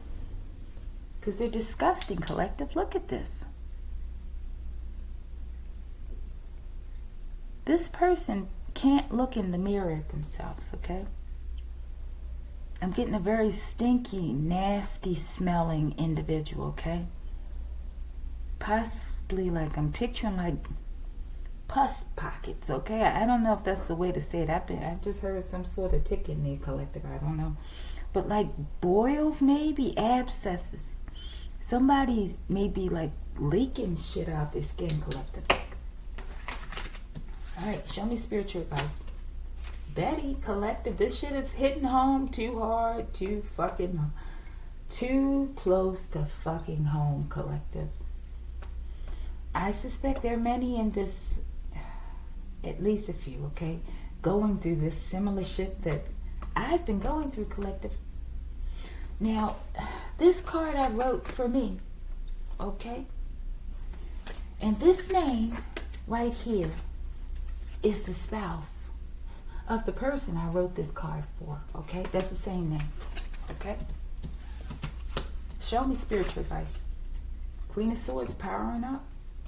Because they're disgusting, collective. Look at this. This person can't look in the mirror at themselves, okay? I'm getting a very stinky, nasty smelling individual, okay? Possibly like, I'm picturing like pus pockets, okay? I don't know if that's the way to say it. I just heard some sort of tick in there, collective. I don't know. But like boils, maybe, abscesses. Somebody's maybe like leaking shit out their skin, collective. Alright, show me spiritual advice. Betty, collective, this shit is hitting home too hard, too close to fucking home, collective. I suspect there are many in this, at least a few, okay, going through this similar shit that I've been going through, collective. Now, this card I wrote for me, okay? And this name right here is the spouse of the person I wrote this card for, okay? That's the same name, okay? Show me spiritual advice. Queen of Swords powering up.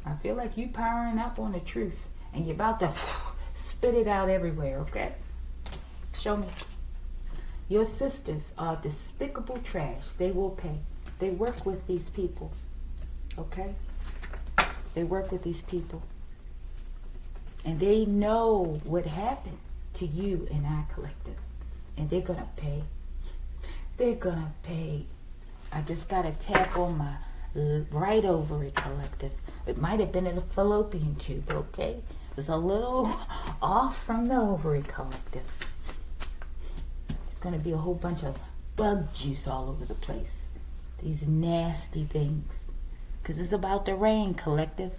I feel like you powering up on the truth and you're about to spit it out everywhere, okay? Show me. Your sisters are despicable trash. They will pay. They work with these people, okay? They work with these people. And they know what happened to you and I, collective. And they're going to pay. They're going to pay. I just got a tap on my right ovary, collective. It might have been in a fallopian tube, okay? It was a little off from the ovary, collective. It's going to be a whole bunch of bug juice all over the place. These nasty things. Because it's about to rain, collective.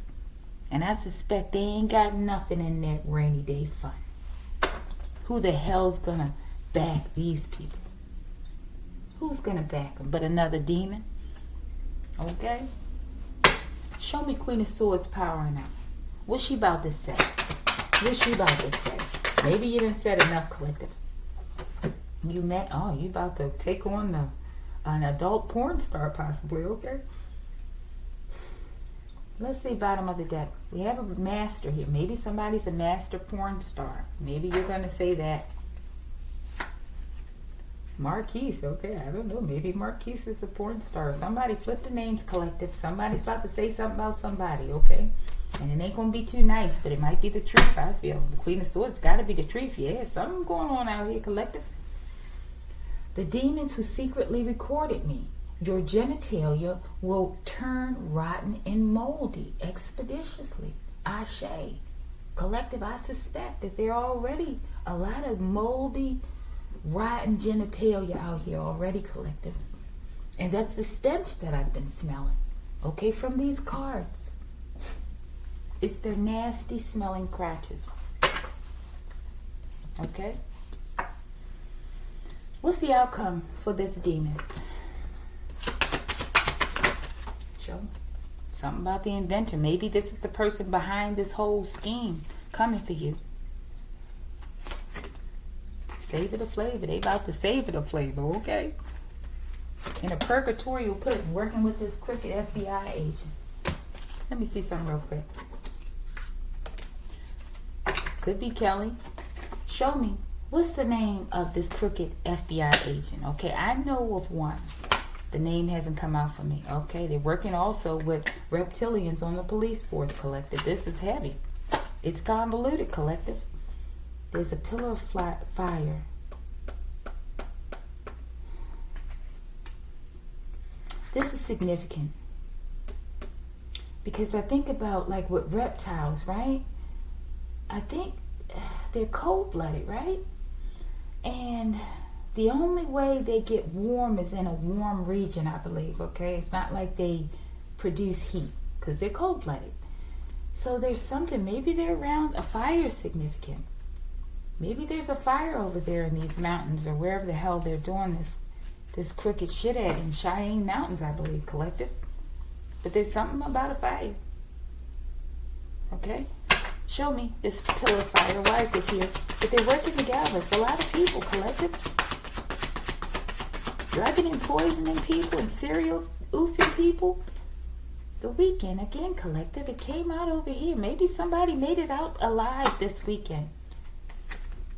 And I suspect they ain't got nothing in that rainy day fund. Who the hell's going to back these people? Who's going to back them but another demon? Okay? Show me Queen of Swords powering out. What's she about to say? What's she about to say? Maybe you didn't say enough, collective. You about to take on an adult porn star possibly, okay? Let's see, bottom of the deck. We have a master here. Maybe somebody's a master porn star. Maybe you're going to say that. Marquise, okay, I don't know. Maybe Marquise is a porn star. Somebody flip the names, collective. Somebody's about to say something about somebody, okay? And it ain't going to be too nice, but it might be the truth, I feel. The Queen of Swords got to be the truth. Yeah, something going on out here, collective. The demons who secretly recorded me. Your genitalia will turn rotten and moldy expeditiously. Ashe. Collective, I suspect that there are already a lot of moldy, rotten genitalia out here already, collective. And that's the stench that I've been smelling. Okay, from these cards. It's their nasty smelling crotches. Okay? What's the outcome for this demon? Something about the inventor. Maybe this is the person behind this whole scheme coming for you. Savor the flavor. They about to savor the flavor, okay? In a purgatorial put, working with this crooked FBI agent. Let me see something real quick. Could be Kelly. Show me. What's the name of this crooked FBI agent? Okay, I know of one. The name hasn't come out for me. Okay, they're working also with reptilians on the police force, collective. This is heavy. It's convoluted, collective. There's a pillar of fire. This is significant. Because I think about like with reptiles, right? I think they're cold-blooded, right? And the only way they get warm is in a warm region, I believe, okay? It's not like they produce heat because they're cold-blooded. So there's something, maybe they're around, a fire is significant. Maybe there's a fire over there in these mountains or wherever the hell they're doing this crooked shit at in Cheyenne Mountains, I believe, collective. But there's something about a fire. Okay? Show me this pillar of fire. Why is it here? But they're working together. It's a lot of people, collective. Drugging and poisoning people and serial oofing people. The weekend, again, collective. It came out over here. Maybe somebody made it out alive this weekend.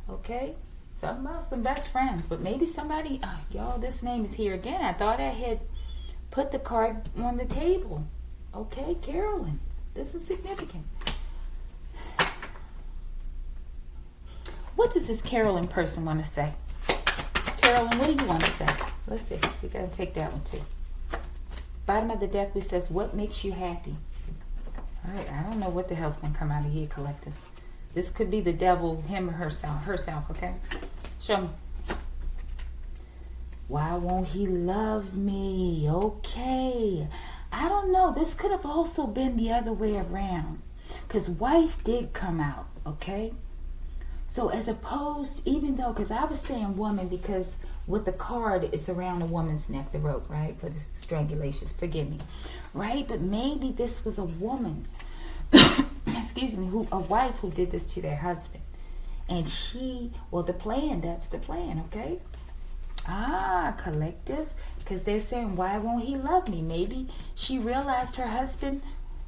Okay? Something about some best friends. But maybe somebody, y'all, this name is here again. I thought I had put the card on the table. Okay, Carolyn. This is significant. What does this Carolyn person want to say? Carolyn, what do you want to say? Let's see. We got to take that one too. Bottom of the deck, we says, what makes you happy? All right, I don't know what the hell's going to come out of here, collective. This could be the devil, him or herself, okay? Show me. Why won't he love me? Okay. I don't know. This could have also been the other way around. Because wife did come out, okay? So as opposed, even though, because I was saying woman because with the card, it's around a woman's neck, the rope, right? For the strangulations, forgive me. Right? But maybe this was a woman, excuse me, a wife who did this to their husband. And the plan, that's the plan, okay? Collective. Because they're saying, why won't he love me? Maybe she realized her husband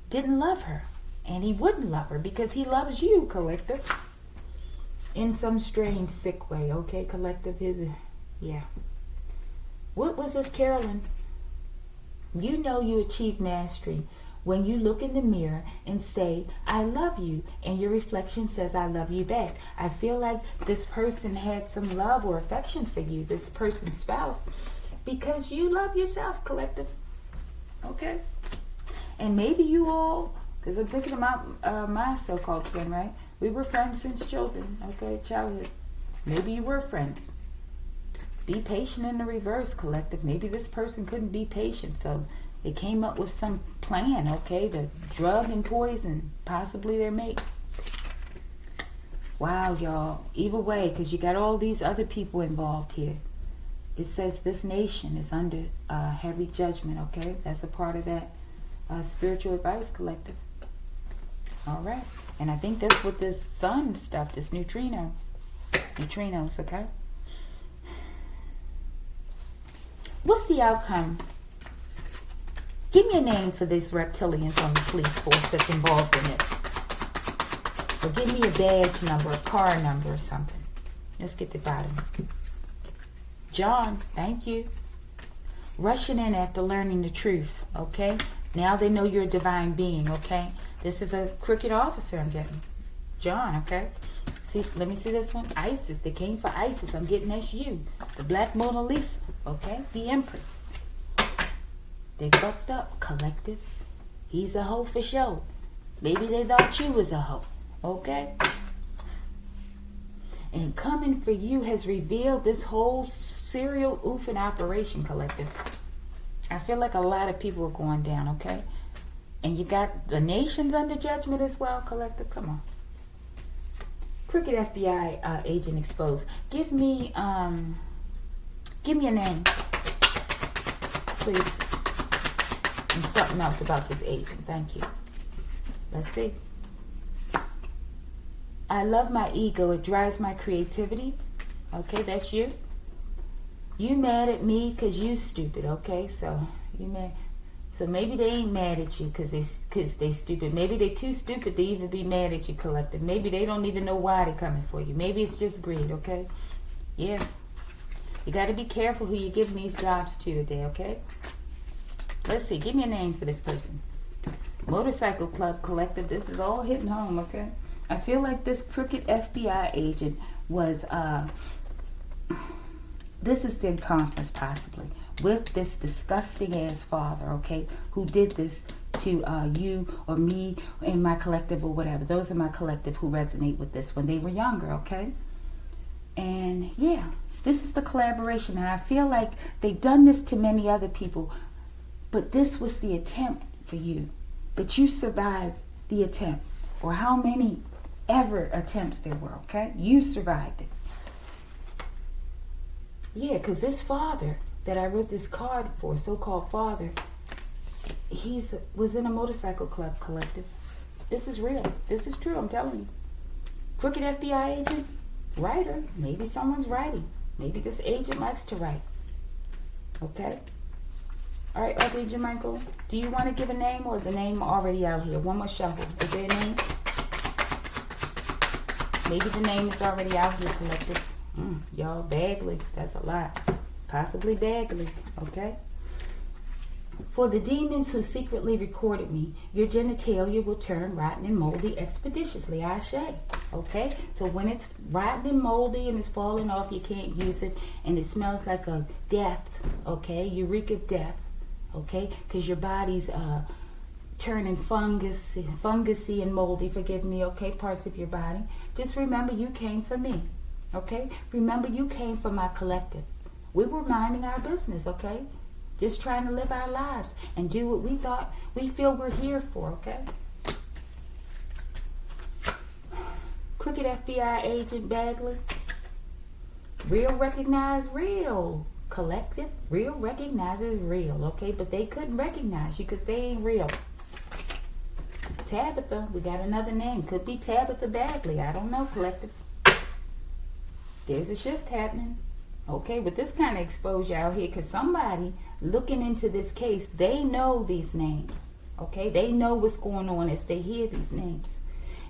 didn't love her. And he wouldn't love her because he loves you, collective. In some strange, sick way, okay, collective? Yeah. What was this, Carolyn? You know you achieved mastery when you look in the mirror and say, I love you, and your reflection says, I love you back. I feel like this person had some love or affection for you, this person's spouse, because you love yourself, collective. Okay? And maybe you all, because I'm thinking about my so-called twin, right? We were friends since children, okay, childhood. Maybe you were friends. Be patient in the reverse, collective. Maybe this person couldn't be patient, so they came up with some plan, okay, to drug and poison possibly their mate. Wow, y'all. Either way, because you got all these other people involved here. It says this nation is under heavy judgment, okay? That's a part of that spiritual advice, collective. All right. And I think that's what this sun stuff, this neutrinos, okay? What's the outcome? Give me a name for these reptilians on the police force that's involved in this. Or give me a badge number, a car number or something. Let's get the bottom. John, thank you. Rushing in after learning the truth, okay? Now they know you're a divine being, okay? This is a crooked officer I'm getting. John, okay? See, let me see this one. Isis, they came for Isis. I'm getting that's you. The Black Mona Lisa, okay? The Empress. They fucked up, collective. He's a hoe for sure. Maybe they thought you was a hoe, okay? And coming for you has revealed this whole serial oofing operation, collective. I feel like a lot of people are going down, okay? And you got the nations under judgment as well, collective. Come on. Crooked FBI agent exposed. Give me a name, please. And something else about this agent. Thank you. Let's see. I love my ego. It drives my creativity. Okay, that's you. You mad at me because you stupid. Okay, so you mad. So maybe they ain't mad at you because they stupid. Maybe they too stupid to even be mad at you, collective. Maybe they don't even know why they're coming for you. Maybe it's just greed. Okay. Yeah. You got to be careful who you're giving these jobs to today. Okay. Let's see. Give me a name for this person. Motorcycle Club, collective. This is all hitting home, okay? I feel like this crooked FBI agent was, this is the accomplice possibly, with this disgusting ass father, okay? Who did this to you or me and my collective or whatever. Those are my collective who resonate with this when they were younger, okay? And yeah, this is the collaboration. And I feel like they've done this to many other people. But this was the attempt for you. But you survived the attempt. Or how many ever attempts there were, okay? You survived it. Yeah, because this father that I wrote this card for, so-called father, was in a motorcycle club, collective. This is real. This is true, I'm telling you. Crooked FBI agent, writer. Maybe someone's writing. Maybe this agent likes to write. Okay? All right, Archangel Michael, do you want to give a name or the name already out here? One more shuffle. Is there a name? Maybe the name is already out here, collective. Y'all, Bagley. That's a lot. Possibly Bagley. Okay? For the demons who secretly recorded me, your genitalia will turn rotten and moldy expeditiously. Ashe. Okay? So when it's rotten and moldy and it's falling off, you can't use it. And it smells like a death. Okay? You reek of death. Okay, because your body's turning fungusy and moldy, forgive me, okay, parts of your body. Just remember you came for me, okay? Remember you came for my collective. We were minding our business, okay? Just trying to live our lives and do what we feel we're here for, okay? Crooked FBI agent Bagley. Real recognize real. Collective, real recognizes real, okay? But they couldn't recognize you because they ain't real. Tabitha, we got another name. Could be Tabitha Bagley. I don't know, collective. There's a shift happening. Okay, with this kind of exposure out here, because somebody looking into this case, they know these names. Okay, they know what's going on as they hear these names.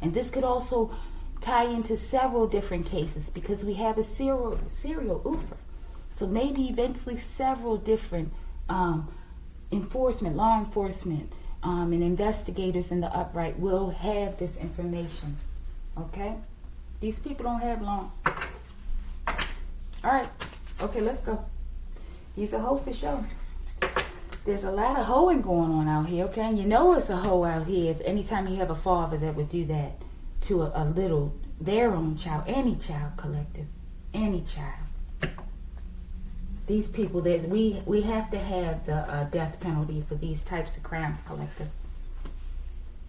And this could also tie into several different cases because we have a serial oofer. So maybe eventually several different law enforcement, and investigators in the upright will have this information. Okay? These people don't have long. Alright. Okay, let's go. He's a hoe for sure. There's a lot of hoeing going on out here, okay? And you know it's a hoe out here if anytime you have a father that would do that to a little, their own child, any child, collective, any child. These people that we have to have the death penalty for these types of crimes, collective.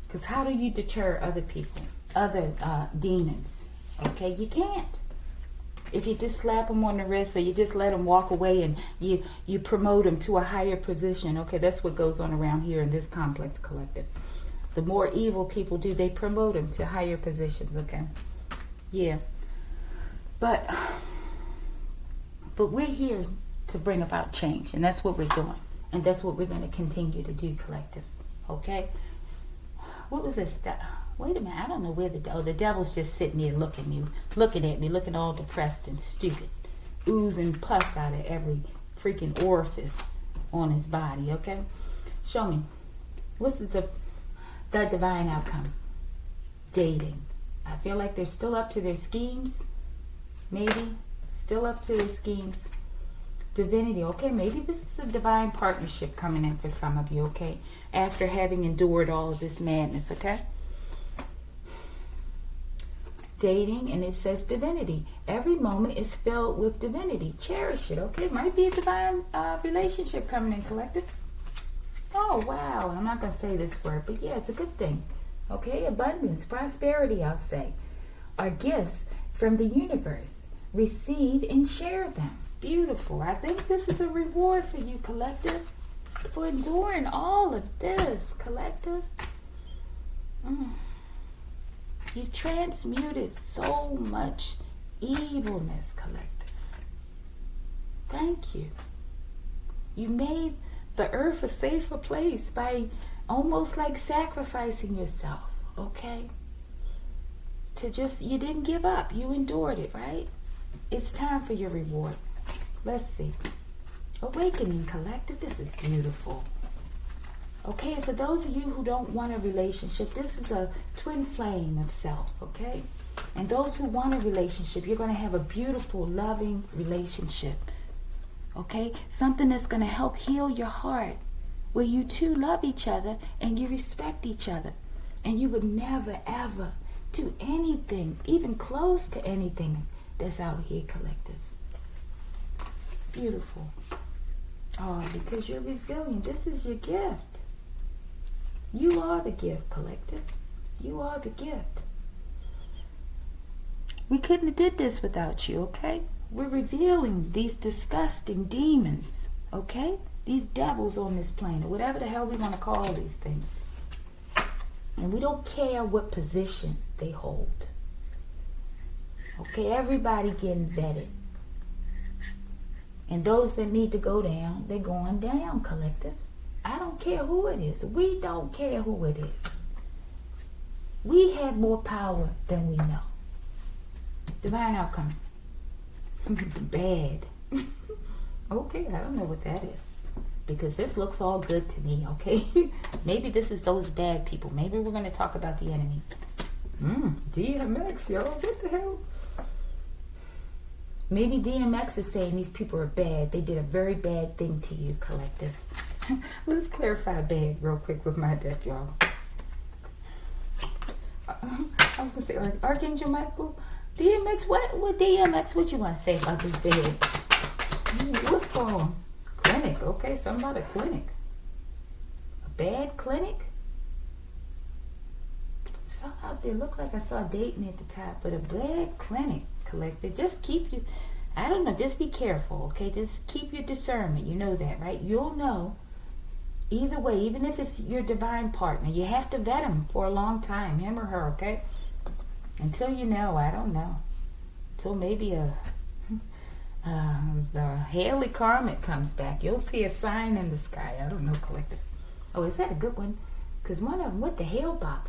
Because how do you deter other people, other demons? Okay, you can't. If you just slap them on the wrist or you just let them walk away and you promote them to a higher position, okay, that's what goes on around here in this complex, collective. The more evil people do, they promote them to higher positions, okay? Yeah. But we're here to bring about change, and that's what we're doing. And that's what we're going to continue to do, collective, okay? What was this? Wait a minute, I don't know where the devil's just sitting there looking at me, looking all depressed and stupid, oozing pus out of every freaking orifice on his body, okay? Show me. What's the divine outcome? Dating. I feel like they're still up to their schemes. Maybe. Still up to their schemes. Divinity. Okay, maybe this is a divine partnership coming in for some of you, okay? After having endured all of this madness, okay? Dating, and it says divinity. Every moment is filled with divinity. Cherish it, okay? Might be a divine relationship coming in, collective. Oh, wow. I'm not going to say this word, but yeah, it's a good thing. Okay? Abundance, prosperity, I'll say, are gifts from the universe. Receive and share them. Beautiful. I think this is a reward for you, collective, for enduring all of this, collective. You've transmuted so much evilness, collective. Thank you. You made the earth a safer place by almost like sacrificing yourself, okay? You didn't give up. You endured it, right? It's time for your reward. Let's see. Awakening, collective. This is beautiful. Okay, and for those of you who don't want a relationship, this is a twin flame of self, okay? And those who want a relationship, you're going to have a beautiful, loving relationship, okay? Something that's going to help heal your heart, where you two love each other and you respect each other. And you would never, ever do anything, even close to anything that's out here, collective. Beautiful. Oh, because you're resilient. This is your gift. You are the gift, collective. You are the gift. We couldn't have did this without you, okay? We're revealing these disgusting demons, okay? These devils on this planet, whatever the hell we want to call these things. And we don't care what position they hold. Okay, everybody getting vetted. And those that need to go down, they're going down, collective. I don't care who it is. We don't care who it is. We have more power than we know. Divine outcome. Bad. Okay, I don't know what that is. Because this looks all good to me, okay? Maybe this is those bad people. Maybe we're going to talk about the enemy. DMX, yo. What the hell? Maybe DMX is saying these people are bad. They did a very bad thing to you, collective. Let's clarify bad real quick with my deck, y'all. I was going to say, Archangel Michael, DMX, what DMX, what you want to say about this bed? What's going on? Clinic, okay, something about a clinic. A bad clinic? Fell out there, looked like I saw dating at the top, but a bad clinic, collective. Just keep you, I don't know, just be careful, okay? Just keep your discernment, you know that, right? You'll know. Either way, even if it's your divine partner, you have to vet him for a long time, him or her, okay? Until you know, I don't know. Until maybe the Haley Comet comes back. You'll see a sign in the sky. I don't know, collective. Oh, is that a good one? Because one of them, what the hell, Bob?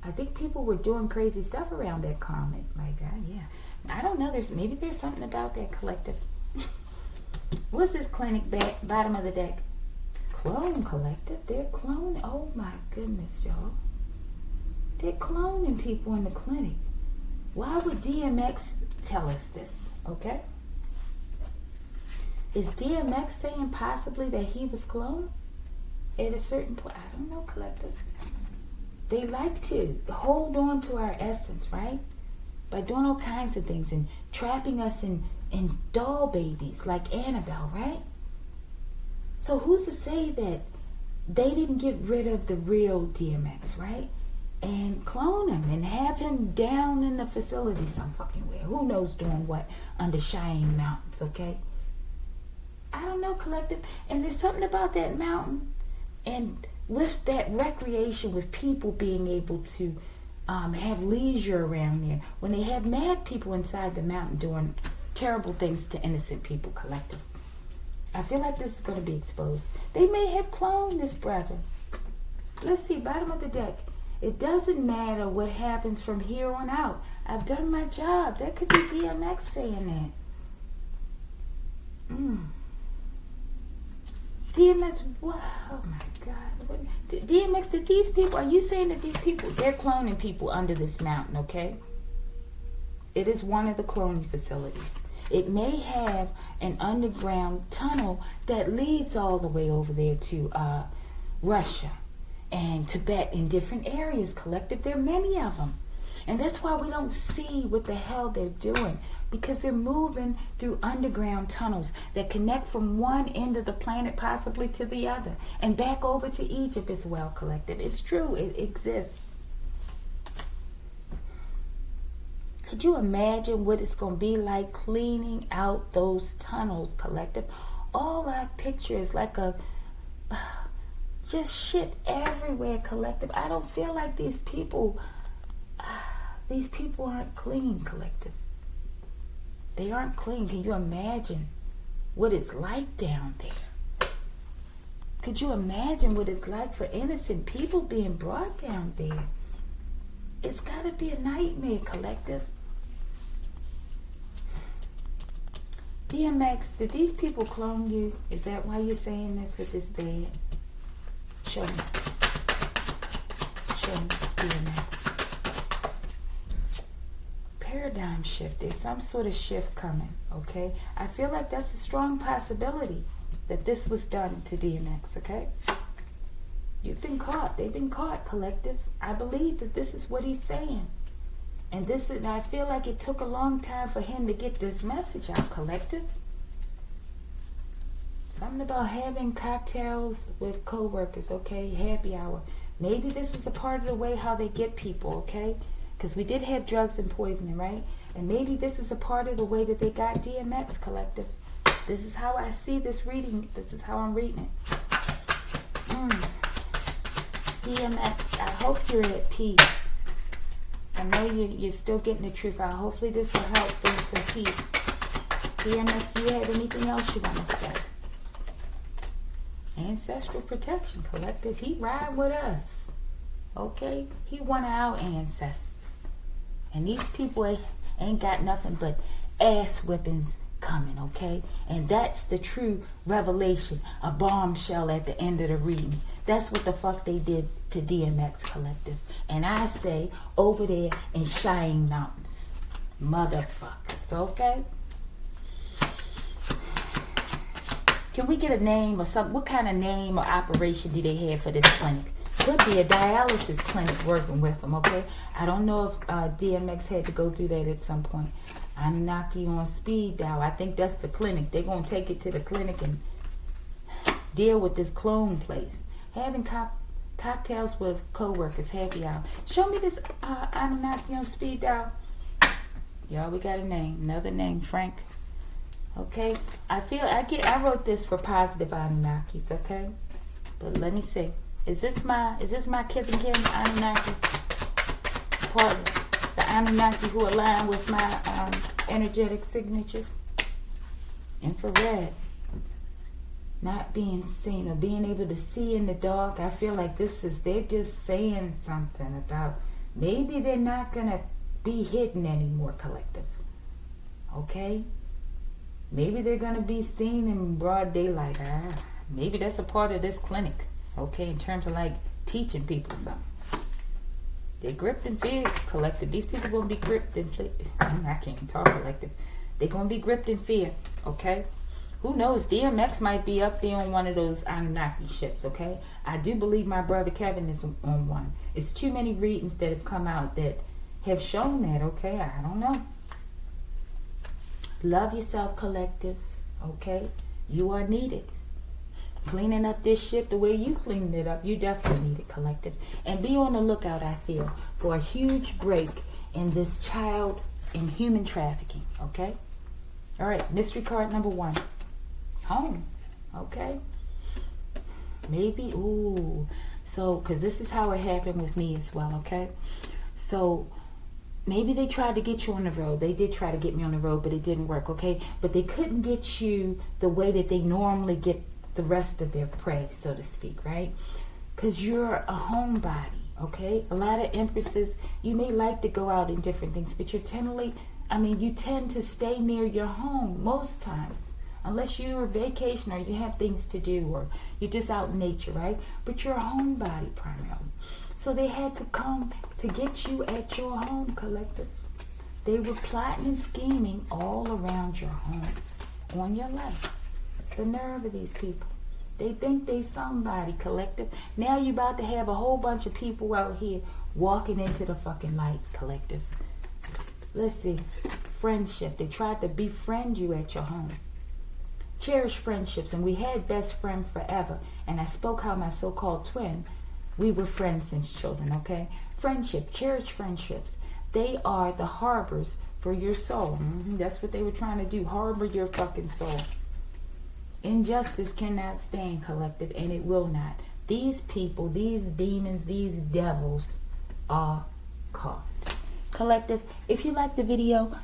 I think people were doing crazy stuff around that comet. My God, yeah. I don't know. Maybe there's something about that, collective. What's this clinic back, bottom of the deck? clone, collective. They're cloning. Oh my goodness, y'all. They're cloning people in the clinic. Why would DMX tell us this? Okay? Is DMX saying possibly that he was cloned at a certain point? I don't know, collective. They like to hold on to our essence, right? By doing all kinds of things and trapping us in doll babies like Annabelle, right? So who's to say that they didn't get rid of the real DMX, right? And clone him and have him down in the facility some fucking way. Who knows doing what under Cheyenne Mountains, okay? I don't know, collective. And there's something about that mountain and with that recreation, with people being able to have leisure around there. When they have mad people inside the mountain doing terrible things to innocent people, collective. I feel like this is going to be exposed. They may have cloned this brother. Let's see, bottom of the deck. It doesn't matter what happens from here on out. I've done my job. That could be DMX saying that. DMX, what? Oh my God. What? DMX, did these people, are you saying that these people, they're cloning people under this mountain, okay? It is one of the cloning facilities. It may have an underground tunnel that leads all the way over there to Russia and Tibet in different areas, collective. There are many of them. And that's why we don't see what the hell they're doing, because they're moving through underground tunnels that connect from one end of the planet possibly to the other and back over to Egypt as well, collective. It's true. It exists. Could you imagine what it's going to be like cleaning out those tunnels, collective? All I picture is like just shit everywhere, collective. I don't feel like these people aren't clean, collective. They aren't clean. Can you imagine what it's like down there? Could you imagine what it's like for innocent people being brought down there? It's got to be a nightmare, collective. DMX, did these people clone you? Is that why you're saying this with this bed? Show me. Show me, DMX. Paradigm shift. There's some sort of shift coming, okay? I feel like that's a strong possibility that this was done to DMX, okay? You've been caught. They've been caught, collective. I believe that this is what he's saying. And I feel like it took a long time for him to get this message out, collective. Something about having cocktails with co-workers, okay? Happy hour. Maybe this is a part of the way how they get people, okay? Because we did have drugs and poisoning, right? And maybe this is a part of the way that they got DMX, collective. This is how I see this reading. This is how I'm reading it. DMX, I hope you're at peace. I know you're still getting the truth out. Hopefully this will help bring some peace. DMX, do you have anything else you want to say? Ancestral protection, collective. He ride with us. Okay? He one of our ancestors. And these people ain't got nothing but ass whippings coming, okay? And that's the true revelation. A bombshell at the end of the reading. That's what the fuck they did to DMX, collective. And I say over there in Cheyenne Mountains. Motherfuckers, okay? Can we get a name or something? What kind of name or operation do they have for this clinic? Could be a dialysis clinic working with them, okay? I don't know if DMX had to go through that at some point. Anunnaki on speed dial. I think that's the clinic. They're going to take it to the clinic and deal with this clone place. Having cocktails with co-workers, happy hour. Show me this Anunnaki on speed dial. Y'all, we got a name. Another name, Frank. Okay? I wrote this for positive Anunnakis, okay? But let me see. Is this my kith and kin Anunnaki? Part of the Anunnaki who align with my energetic signature? Infrared. Not being seen or being able to see in the dark. I feel like they're just saying something about maybe they're not going to be hidden anymore, collective. Okay? Maybe they're going to be seen in broad daylight. Maybe that's a part of this clinic, okay, in terms of like teaching people something. They're gripped in fear, collective. These people going to be gripped in fear. I can't even talk collective. They're going to be gripped in fear, okay? Who knows? DMX might be up there on one of those Anunnaki ships, okay? I do believe my brother Kevin is on one. It's too many readings that have come out that have shown that, okay? I don't know. Love yourself, collective, okay? You are needed. Cleaning up this shit the way you cleaned it up, you definitely need it, collective. And be on the lookout, I feel, for a huge break in this child and human trafficking, okay? All right, mystery card number 1. Home, okay? Maybe, ooh. So, because this is how it happened with me as well, okay? So, maybe they tried to get you on the road. They did try to get me on the road, but it didn't work, okay? But they couldn't get you the way that they normally get the rest of their prey, so to speak, right? Because you're a homebody, okay? A lot of empresses, you may like to go out in different things, but you tend to stay near your home most times, unless you're a vacation or you have things to do or you're just out in nature, right? But you're a homebody primarily. So they had to come to get you at your home, collective. They were plotting and scheming all around your home, on your life. The nerve of these people. They think they somebody, collective. Now you about to have a whole bunch of people out here walking into the fucking light, collective. Let's see. Friendship. They tried to befriend you at your home. Cherish friendships. And we had best friend forever. And I spoke how my so-called twin, we were friends since children, okay? Friendship. Cherish friendships. They are the harbors for your soul. That's what they were trying to do. Harbor your fucking soul. Injustice cannot stand, collective, and it will not. These people, these demons, these devils are caught. Collective, if you like the video,